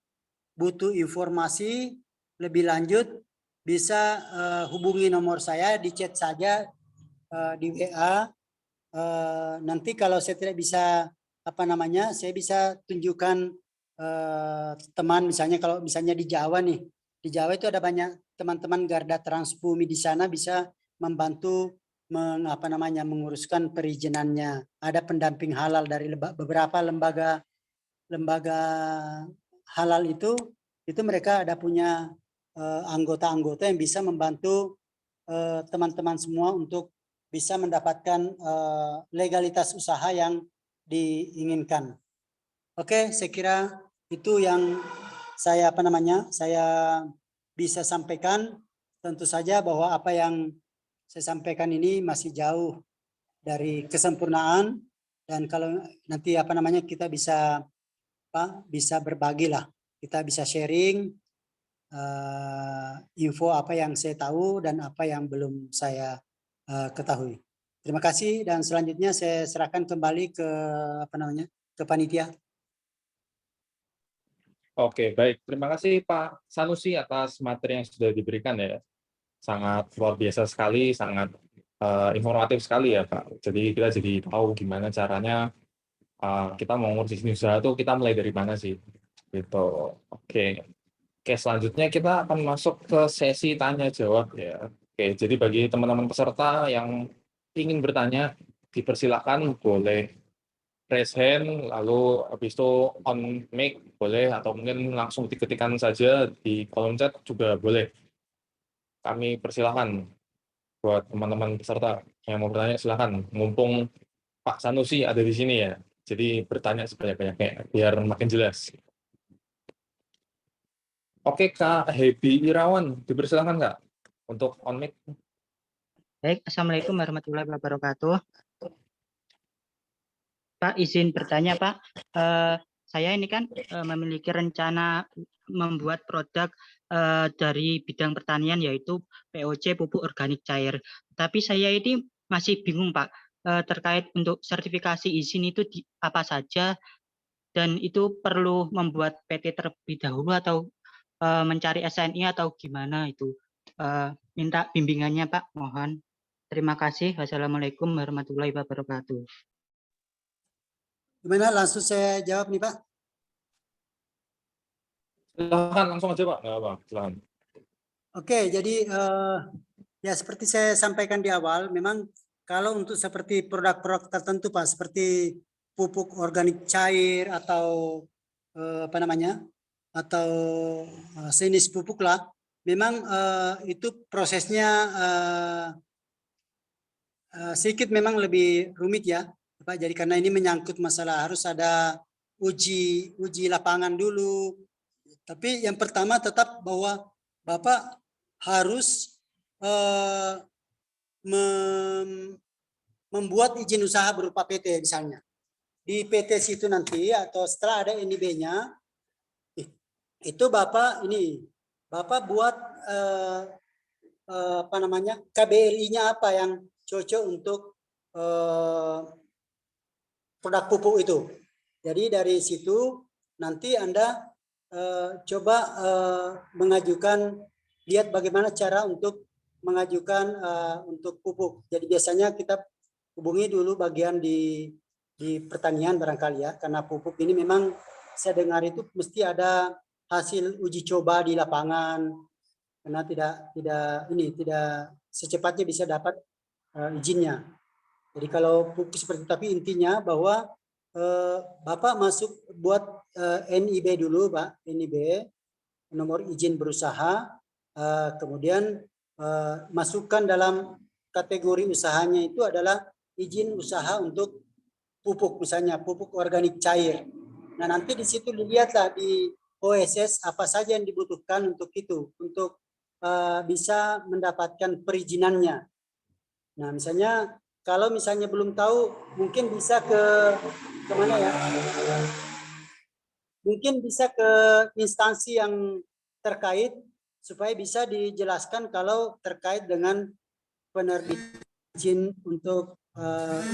butuh informasi lebih lanjut, bisa hubungi nomor saya, di chat saja di WA. Nanti kalau saya tidak bisa saya bisa tunjukkan teman, misalnya kalau misalnya di Jawa nih, di Jawa itu ada banyak teman-teman Garda Transbumi di sana bisa membantu menguruskan perizinannya. Ada pendamping halal dari beberapa lembaga halal itu mereka ada punya anggota-anggota yang bisa membantu teman-teman semua untuk bisa mendapatkan legalitas usaha yang diinginkan. Oke, saya kira itu yang saya saya bisa sampaikan. Tentu saja bahwa apa yang saya sampaikan ini masih jauh dari kesempurnaan, dan kalau nanti kita bisa bisa berbagi lah, kita bisa sharing info apa yang saya tahu dan apa yang belum saya ketahui. Terima kasih, dan selanjutnya saya serahkan kembali ke ke panitia. Oke, baik. Terima kasih Pak Sanusi atas materi yang sudah diberikan ya. Sangat luar biasa sekali, sangat informatif sekali ya Pak. Jadi kita jadi tahu gimana caranya kita mau ngurus bisnis usaha itu kita mulai dari mana sih. Gitu. Oke. Oke, selanjutnya kita akan masuk ke sesi tanya jawab ya. Oke, jadi bagi teman-teman peserta yang ingin bertanya, dipersilakan boleh raise hand, lalu habis itu on mic boleh, atau mungkin langsung diketikkan saja di kolom chat juga boleh. Kami persilahkan buat teman-teman peserta yang mau bertanya, silakan. Mumpung Pak Sanusi ada di sini ya, jadi bertanya sebanyak-banyaknya biar makin jelas. Oke, Kak Hebi Irawan, dipersilakan Kak untuk on mic. Baik, Assalamualaikum warahmatullahi wabarakatuh. Pak, izin bertanya Pak, saya ini kan memiliki rencana membuat produk dari bidang pertanian, yaitu POC, pupuk organik cair. Tapi saya ini masih bingung Pak, terkait untuk sertifikasi izin itu apa saja, dan itu perlu membuat PT terlebih dahulu atau mencari SNI atau gimana itu. Minta bimbingannya Pak, mohon. Terima kasih. Wassalamualaikum warahmatullahi wabarakatuh. Gimana, langsung saya jawab nih Pak? Silakan langsung aja Pak, nggak apa, silakan. Oke, jadi ya seperti saya sampaikan di awal, memang kalau untuk seperti produk-produk tertentu Pak, seperti pupuk organik cair atau atau jenis pupuk lah, memang itu prosesnya sedikit memang lebih rumit ya Pak. Jadi karena ini menyangkut masalah harus ada uji lapangan dulu. Tapi yang pertama tetap bahwa Bapak harus membuat izin usaha berupa PT misalnya. Di PT situ nanti atau setelah ada NIB-nya, itu Bapak buat KBLI-nya apa yang cocok untuk produk pupuk itu. Jadi dari situ nanti Anda coba mengajukan, lihat bagaimana cara untuk mengajukan untuk pupuk. Jadi biasanya kita hubungi dulu bagian di pertanian barangkali ya, karena pupuk ini memang saya dengar itu mesti ada hasil uji coba di lapangan. karena tidak secepatnya bisa dapat izinnya. Jadi kalau pupuk seperti, tapi intinya bahwa Bapak masuk buat NIB dulu, Pak, NIB, nomor izin berusaha, kemudian masukkan dalam kategori usahanya itu adalah izin usaha untuk pupuk, misalnya pupuk organik cair. Nah, nanti di situ dilihatlah di OSS apa saja yang dibutuhkan untuk itu, untuk bisa mendapatkan perizinannya. Nah, misalnya kalau misalnya belum tahu, mungkin bisa ke mana ya? Mungkin bisa ke instansi yang terkait supaya bisa dijelaskan kalau terkait dengan penerbit izin untuk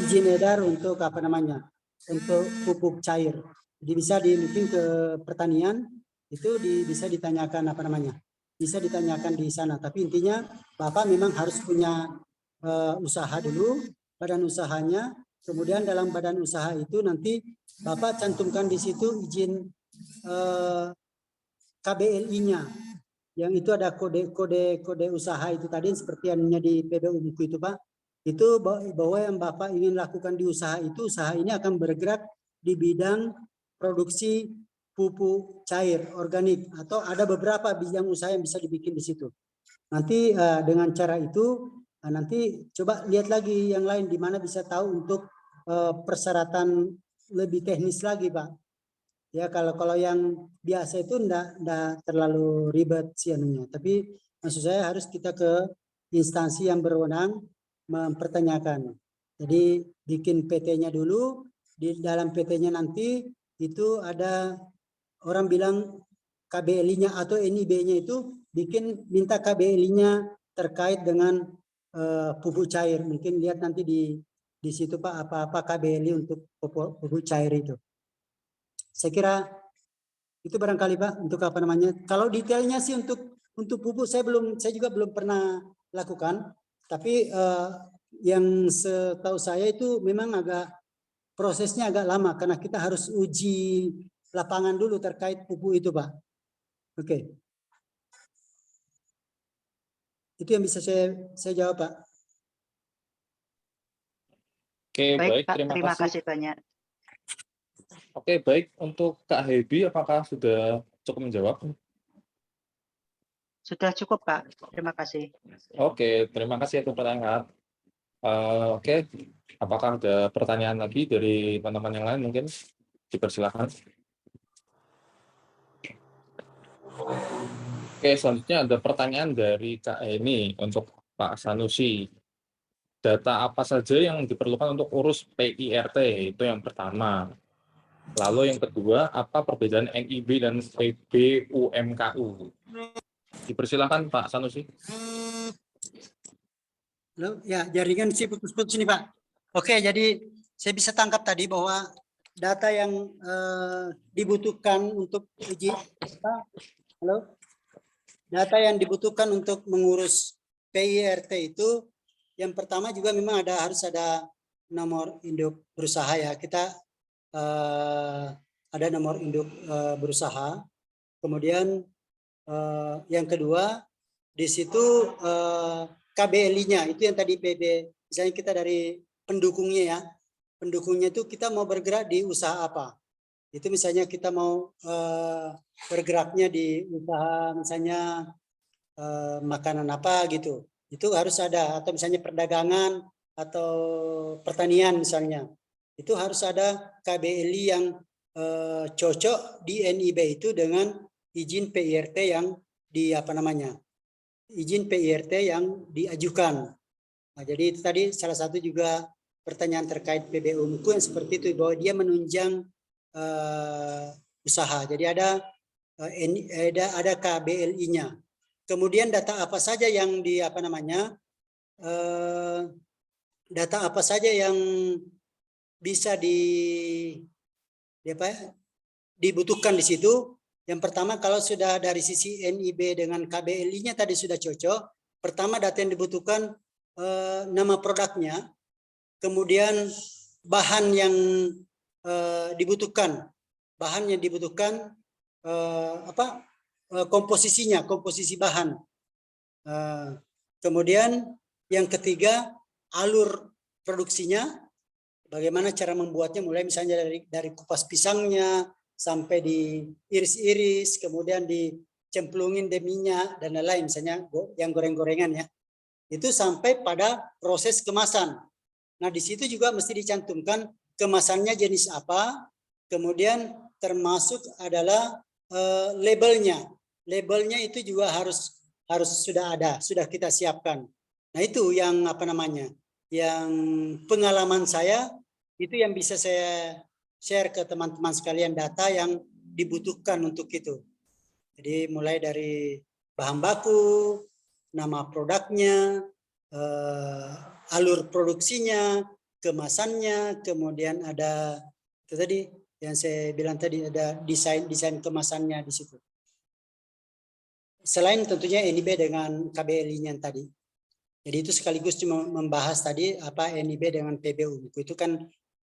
izin edar untuk apa namanya? Untuk pupuk cair. Jadi bisa mungkin ke pertanian itu bisa ditanyakan apa namanya? Bisa ditanyakan di sana. Tapi intinya Bapak memang harus punya usaha dulu, badan usahanya, kemudian dalam badan usaha itu nanti Bapak cantumkan di situ izin KBLI-nya, yang itu ada kode usaha itu tadi seperti yang di PBU buku itu, Pak. Itu bahwa yang Bapak ingin lakukan di usaha itu, usaha ini akan bergerak di bidang produksi pupuk cair organik, atau ada beberapa bidang usaha yang bisa dibikin di situ. Nanti dengan cara itu nanti coba lihat lagi yang lain di mana bisa tahu untuk persyaratan lebih teknis lagi, Pak. Ya kalau yang biasa itu enggak terlalu ribet sih anunya. Tapi maksud saya harus kita ke instansi yang berwenang mempertanyakan. Jadi bikin PT-nya dulu, di dalam PT-nya nanti itu ada orang bilang KBLI-nya atau NIB-nya itu minta KBLI-nya terkait dengan pupuk cair. Mungkin lihat nanti di situ, Pak, apa KBLI untuk pupuk cair itu. Saya kira itu barangkali, Pak, untuk apa namanya. Kalau detailnya sih untuk pupuk saya juga belum pernah lakukan. Tapi yang setahu saya itu memang prosesnya agak lama karena kita harus uji lapangan dulu terkait pupuk itu, Pak. Oke. Itu yang bisa saya jawab, Pak. Oke, baik, Pak, terima kasih banyak. Oke, baik. Untuk Kak Hebi, apakah sudah cukup menjawab? Sudah cukup, Pak. Terima kasih. Oke, terima kasih atas pertanyaan. Oke, apakah ada pertanyaan lagi dari teman-teman yang lain mungkin? Dipersilakan. Oke, selanjutnya ada pertanyaan dari Kak Eni untuk Pak Sanusi. Data apa saja yang diperlukan untuk urus PIRT? Itu yang pertama. Lalu yang kedua, apa perbedaan NIB dan PBUMKU? Dipersilakan Pak Sanusi. Halo, ya, jaringan sih putus-putus ini, Pak. Oke, jadi saya bisa tangkap tadi bahwa data yang dibutuhkan untuk uji, data yang dibutuhkan untuk mengurus PIRT itu, yang pertama juga memang harus ada nomor induk berusaha ya. Kita ada nomor induk berusaha. Kemudian yang kedua di situ KBLI-nya itu yang tadi PB, misalnya kita dari pendukungnya ya, pendukungnya itu kita mau bergerak di usaha apa, itu misalnya kita mau bergeraknya di usaha misalnya makanan apa gitu, itu harus ada, atau misalnya perdagangan atau pertanian misalnya, itu harus ada KBLI yang cocok di NIB itu dengan izin PIRT yang izin PIRT yang diajukan. Nah, jadi itu tadi salah satu juga pertanyaan terkait PBUMKU yang seperti itu, bahwa dia menunjang usaha. Jadi ada KBLI-nya. Kemudian data apa saja yang data apa saja yang bisa dibutuhkan di situ. Yang pertama, kalau sudah dari sisi NIB dengan KBLI-nya tadi sudah cocok, pertama data yang dibutuhkan nama produknya, kemudian bahan yang dibutuhkan, komposisi bahan. Kemudian yang ketiga, alur produksinya, bagaimana cara membuatnya, mulai misalnya dari kupas pisangnya sampai diiris-iris, kemudian dicemplungin di minyak dan lain-lain, misalnya yang goreng-gorengan ya. Itu sampai pada proses kemasan. Nah, di situ juga mesti dicantumkan kemasannya jenis apa, kemudian termasuk adalah labelnya. Labelnya itu juga harus sudah ada, sudah kita siapkan. Nah, itu yang apa namanya, yang pengalaman saya itu yang bisa saya share ke teman-teman sekalian, data yang dibutuhkan untuk itu. Jadi mulai dari bahan baku, nama produknya, alur produksinya, kemasannya, kemudian ada itu tadi yang saya bilang tadi, ada desain kemasannya di situ. Selain tentunya NIB dengan KBLI-nya tadi. Jadi itu sekaligus cuma membahas tadi apa NIB dengan PBU. Itu kan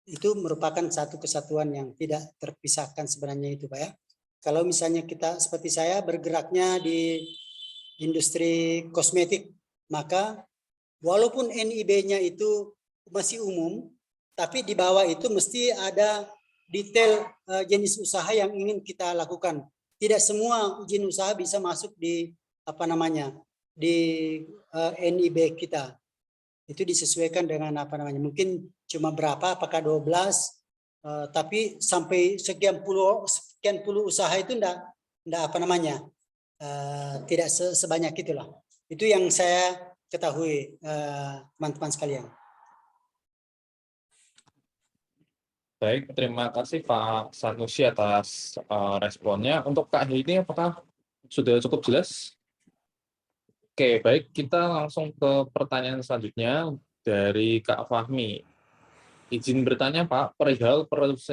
itu merupakan satu kesatuan yang tidak terpisahkan sebenarnya itu, Pak ya. Kalau misalnya kita seperti saya bergeraknya di industri kosmetik, maka walaupun NIB-nya itu masih umum, tapi di bawah itu mesti ada detail jenis usaha yang ingin kita lakukan. Tidak semua izin usaha bisa masuk di apa namanya, di NIB kita. Itu disesuaikan dengan apa namanya, mungkin cuma berapa, apakah 12, tapi sampai sekian puluh usaha itu enggak apa namanya, tidak sebanyak itulah. Itu yang saya ketahui, teman-teman sekalian. Baik, terima kasih Pak Sanusi atas responnya. Untuk Kak Heidi, apakah sudah cukup jelas? Oke, baik, kita langsung ke pertanyaan selanjutnya dari Kak Fahmi. Izin bertanya Pak, perihal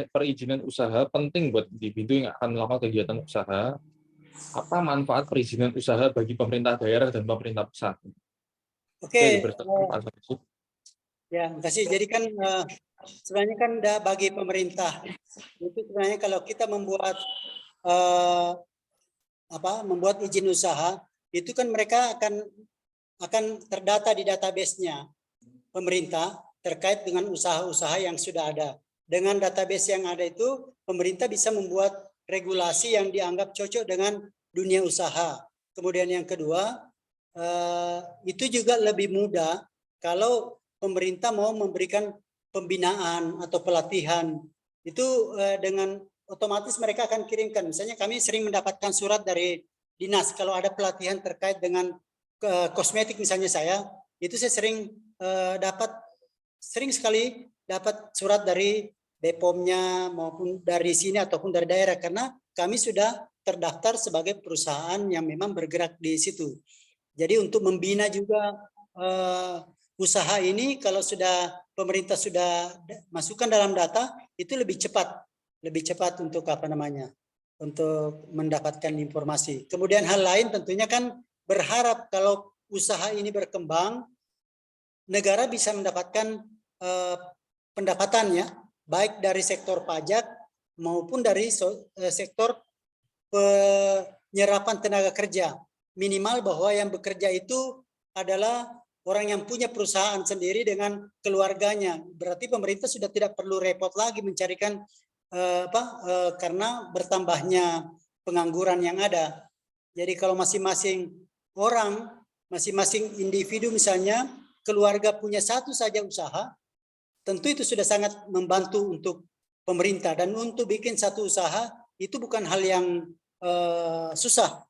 perizinan usaha penting buat individu yang akan melakukan kegiatan usaha. Apa manfaat perizinan usaha bagi pemerintah daerah dan pemerintah pusat? Oke, Pak Sanusi. ya, terima kasih. Jadi kan sebenarnya kan bagi pemerintah itu sebenarnya kalau kita membuat membuat izin usaha, itu kan mereka akan terdata di database-nya pemerintah terkait dengan usaha-usaha yang sudah ada. Dengan database yang ada itu, pemerintah bisa membuat regulasi yang dianggap cocok dengan dunia usaha. Kemudian yang kedua, itu juga lebih mudah kalau pemerintah mau memberikan pembinaan atau pelatihan. Itu dengan otomatis mereka akan kirimkan. Misalnya kami sering mendapatkan surat dari dinas kalau ada pelatihan terkait dengan kosmetik misalnya itu saya sering sekali dapat surat dari BPOM-nya maupun dari sini ataupun dari daerah, karena kami sudah terdaftar sebagai perusahaan yang memang bergerak di situ. Jadi untuk membina juga usaha ini, kalau sudah pemerintah sudah masukkan dalam data, itu lebih cepat untuk apa namanya, untuk mendapatkan informasi. Kemudian hal lain tentunya kan berharap kalau usaha ini berkembang, negara bisa mendapatkan pendapatannya, baik dari sektor pajak maupun dari sektor penyerapan tenaga kerja. Minimal bahwa yang bekerja itu adalah orang yang punya perusahaan sendiri dengan keluarganya. Berarti pemerintah sudah tidak perlu repot lagi mencarikan karena bertambahnya pengangguran yang ada. Jadi kalau masing-masing orang, masing-masing individu misalnya, keluarga punya satu saja usaha, tentu itu sudah sangat membantu untuk pemerintah. Dan untuk bikin satu usaha itu bukan hal yang susah.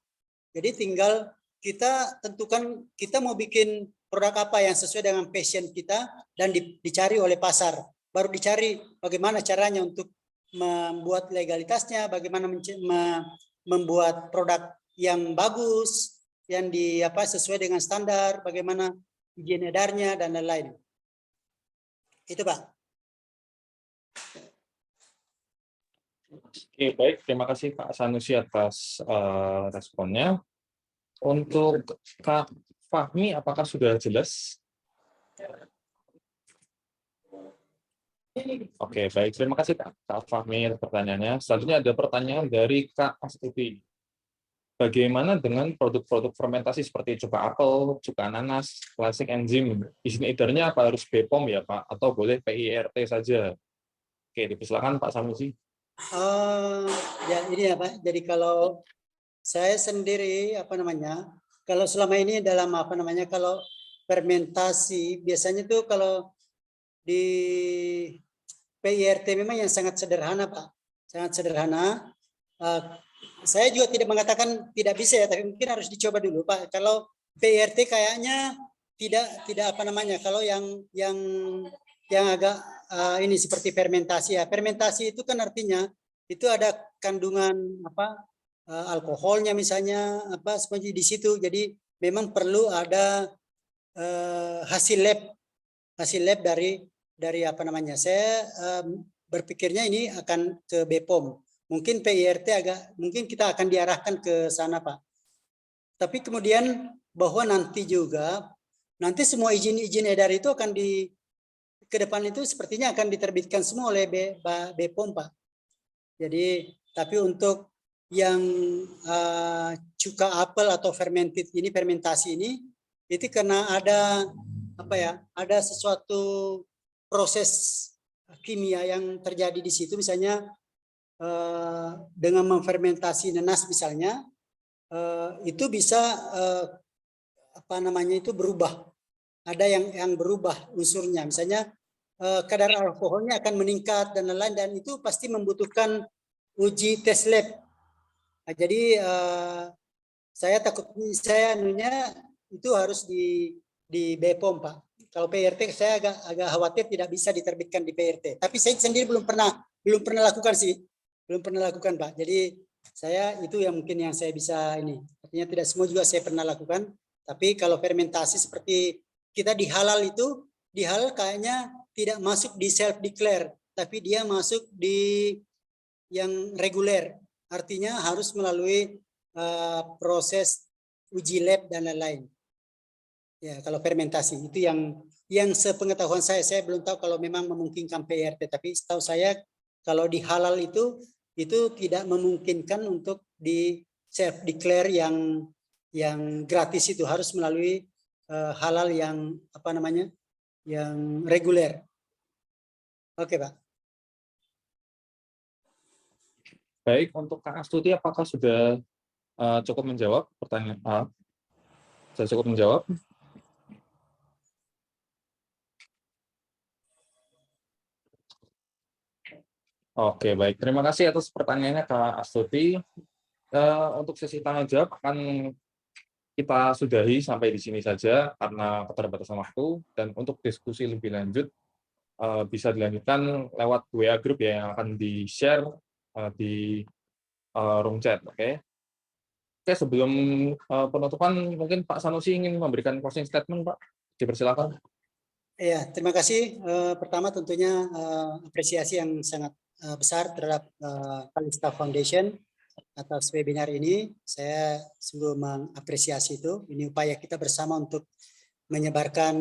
Jadi tinggal kita tentukan kita mau bikin produk apa yang sesuai dengan passion kita dan dicari oleh pasar. Baru dicari bagaimana caranya untuk membuat legalitasnya, bagaimana membuat produk yang bagus, yang sesuai dengan standar, bagaimana izin edarnya dan lain-lain. Itu Pak. Oke, baik. Terima kasih Pak Sanusi atas responnya. Untuk Kak Fahmi, apakah sudah jelas? Oke, baik. Terima kasih Kak Fahmi atas pertanyaannya. Selanjutnya ada pertanyaan dari Kak Astuti. bagaimana dengan produk-produk fermentasi seperti cuka apel, cuka ananas, klasik enzim? Izin edarnya apa harus BPOM ya Pak? Atau boleh PIRT saja? Oke, dipersilakan Pak Sanusi. Ya ini ya Pak. Jadi kalau saya sendiri kalau selama ini dalam kalau fermentasi biasanya tuh kalau di PIRT memang yang sangat sederhana Pak, sangat sederhana. Saya juga tidak mengatakan tidak bisa ya, tapi mungkin harus dicoba dulu Pak. Kalau PIRT kayaknya tidak kalau yang agak ini seperti fermentasi ya. Fermentasi itu kan artinya itu ada kandungan alkoholnya misalnya seperti di situ. Jadi memang perlu ada hasil lab dari saya berpikirnya ini akan ke BPOM. Mungkin PIRT mungkin kita akan diarahkan ke sana Pak. Tapi kemudian bahwa nanti semua izin edar itu akan ke depan itu sepertinya akan diterbitkan semua oleh BPOM Pak. Jadi tapi untuk yang cuka apel atau fermentasi ini itu karena ada ada sesuatu proses kimia yang terjadi di situ, misalnya dengan memfermentasi nanas misalnya itu bisa itu berubah, ada yang berubah unsurnya, misalnya kadar alkoholnya akan meningkat dan lain-lain, dan itu pasti membutuhkan uji tes lab. Nah, jadi saya itu harus di BPOM Pak. Kalau PIRT saya agak khawatir tidak bisa diterbitkan di PIRT. Tapi saya sendiri belum pernah lakukan sih. Belum pernah lakukan Pak. Jadi saya itu yang mungkin yang saya bisa ini. Artinya tidak semua juga saya pernah lakukan. Tapi kalau fermentasi seperti kita di halal kayaknya tidak masuk di self declare, tapi dia masuk di yang reguler. Artinya harus melalui proses uji lab dan lain-lain. Ya, kalau fermentasi itu yang sepengetahuan saya belum tahu kalau memang memungkinkan PIRT, tapi setahu saya kalau di halal itu tidak memungkinkan untuk di self declare yang gratis, itu harus melalui halal yang yang reguler. Oke Pak. Baik, untuk Kak Astuti apakah sudah cukup menjawab pertanyaan? Sudah cukup menjawab? Oke, baik. Terima kasih atas pertanyaannya Kak Astuti. Untuk sesi tanya jawab akan kita sudahi sampai di sini saja karena keterbatasan waktu, dan untuk diskusi lebih lanjut bisa dilanjutkan lewat WA group ya, yang akan di-share di room chat. Oke, sebelum penutupan mungkin Pak Sanusi ingin memberikan closing statement Pak. Dipersilakan. Ya, terima kasih. Pertama tentunya apresiasi yang sangat besar terhadap Kalista Foundation atas webinar ini. Saya sungguh mengapresiasi itu. Ini upaya kita bersama untuk menyebarkan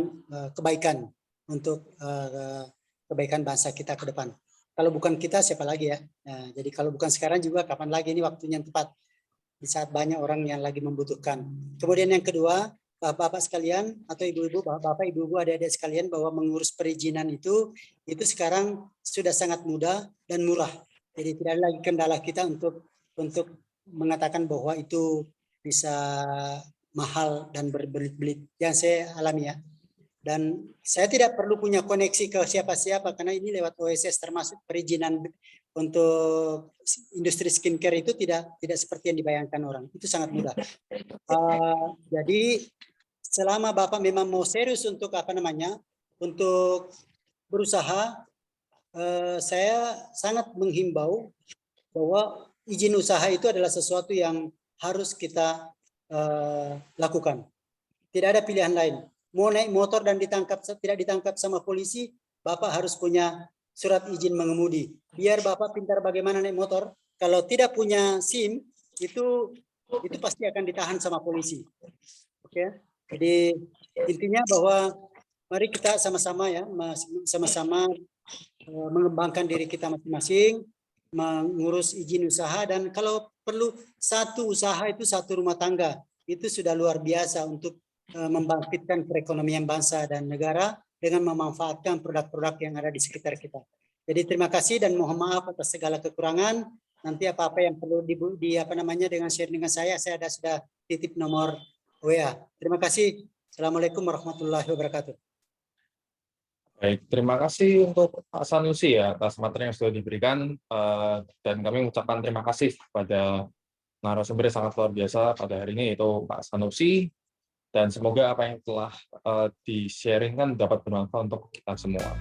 kebaikan untuk kebaikan bangsa kita ke depan. Kalau bukan kita siapa lagi ya? Nah, jadi kalau bukan sekarang juga kapan lagi, ini waktunya yang tepat di saat banyak orang yang lagi membutuhkan. Kemudian yang kedua, Bapak-bapak sekalian atau ibu-ibu, bapak-bapak, ibu-ibu, adik-adik sekalian, bahwa mengurus perizinan itu sekarang sudah sangat mudah dan murah. Jadi tidak ada lagi kendala kita untuk mengatakan bahwa itu bisa mahal dan berbelit-belit yang saya alami ya. Dan saya tidak perlu punya koneksi ke siapa-siapa karena ini lewat OSS, termasuk perizinan untuk industri skincare itu tidak seperti yang dibayangkan orang. Itu sangat mudah. Jadi selama Bapak memang mau serius untuk untuk berusaha, saya sangat menghimbau bahwa izin usaha itu adalah sesuatu yang harus kita lakukan. Tidak ada pilihan lain. Mau naik motor dan tidak ditangkap sama polisi, Bapak harus punya surat izin mengemudi. Biar Bapak pintar bagaimana naik motor, kalau tidak punya SIM itu pasti akan ditahan sama polisi. Oke. Jadi intinya bahwa mari kita sama-sama mengembangkan diri kita masing-masing, mengurus izin usaha, dan kalau perlu satu usaha itu satu rumah tangga. Itu sudah luar biasa untuk membangkitkan perekonomian bangsa dan negara dengan memanfaatkan produk-produk yang ada di sekitar kita. Jadi terima kasih dan mohon maaf atas segala kekurangan. Nanti apa-apa yang perlu dengan share dengan saya sudah titip nomor WA. Terima kasih. Assalamualaikum warahmatullahi wabarakatuh. Baik, terima kasih untuk Pak Sanusi ya atas materi yang sudah diberikan, dan kami mengucapkan terima kasih kepada narasumber yang sangat luar biasa pada hari ini, yaitu Pak Sanusi, dan semoga apa yang telah di-sharingkan dapat bermanfaat untuk kita semua.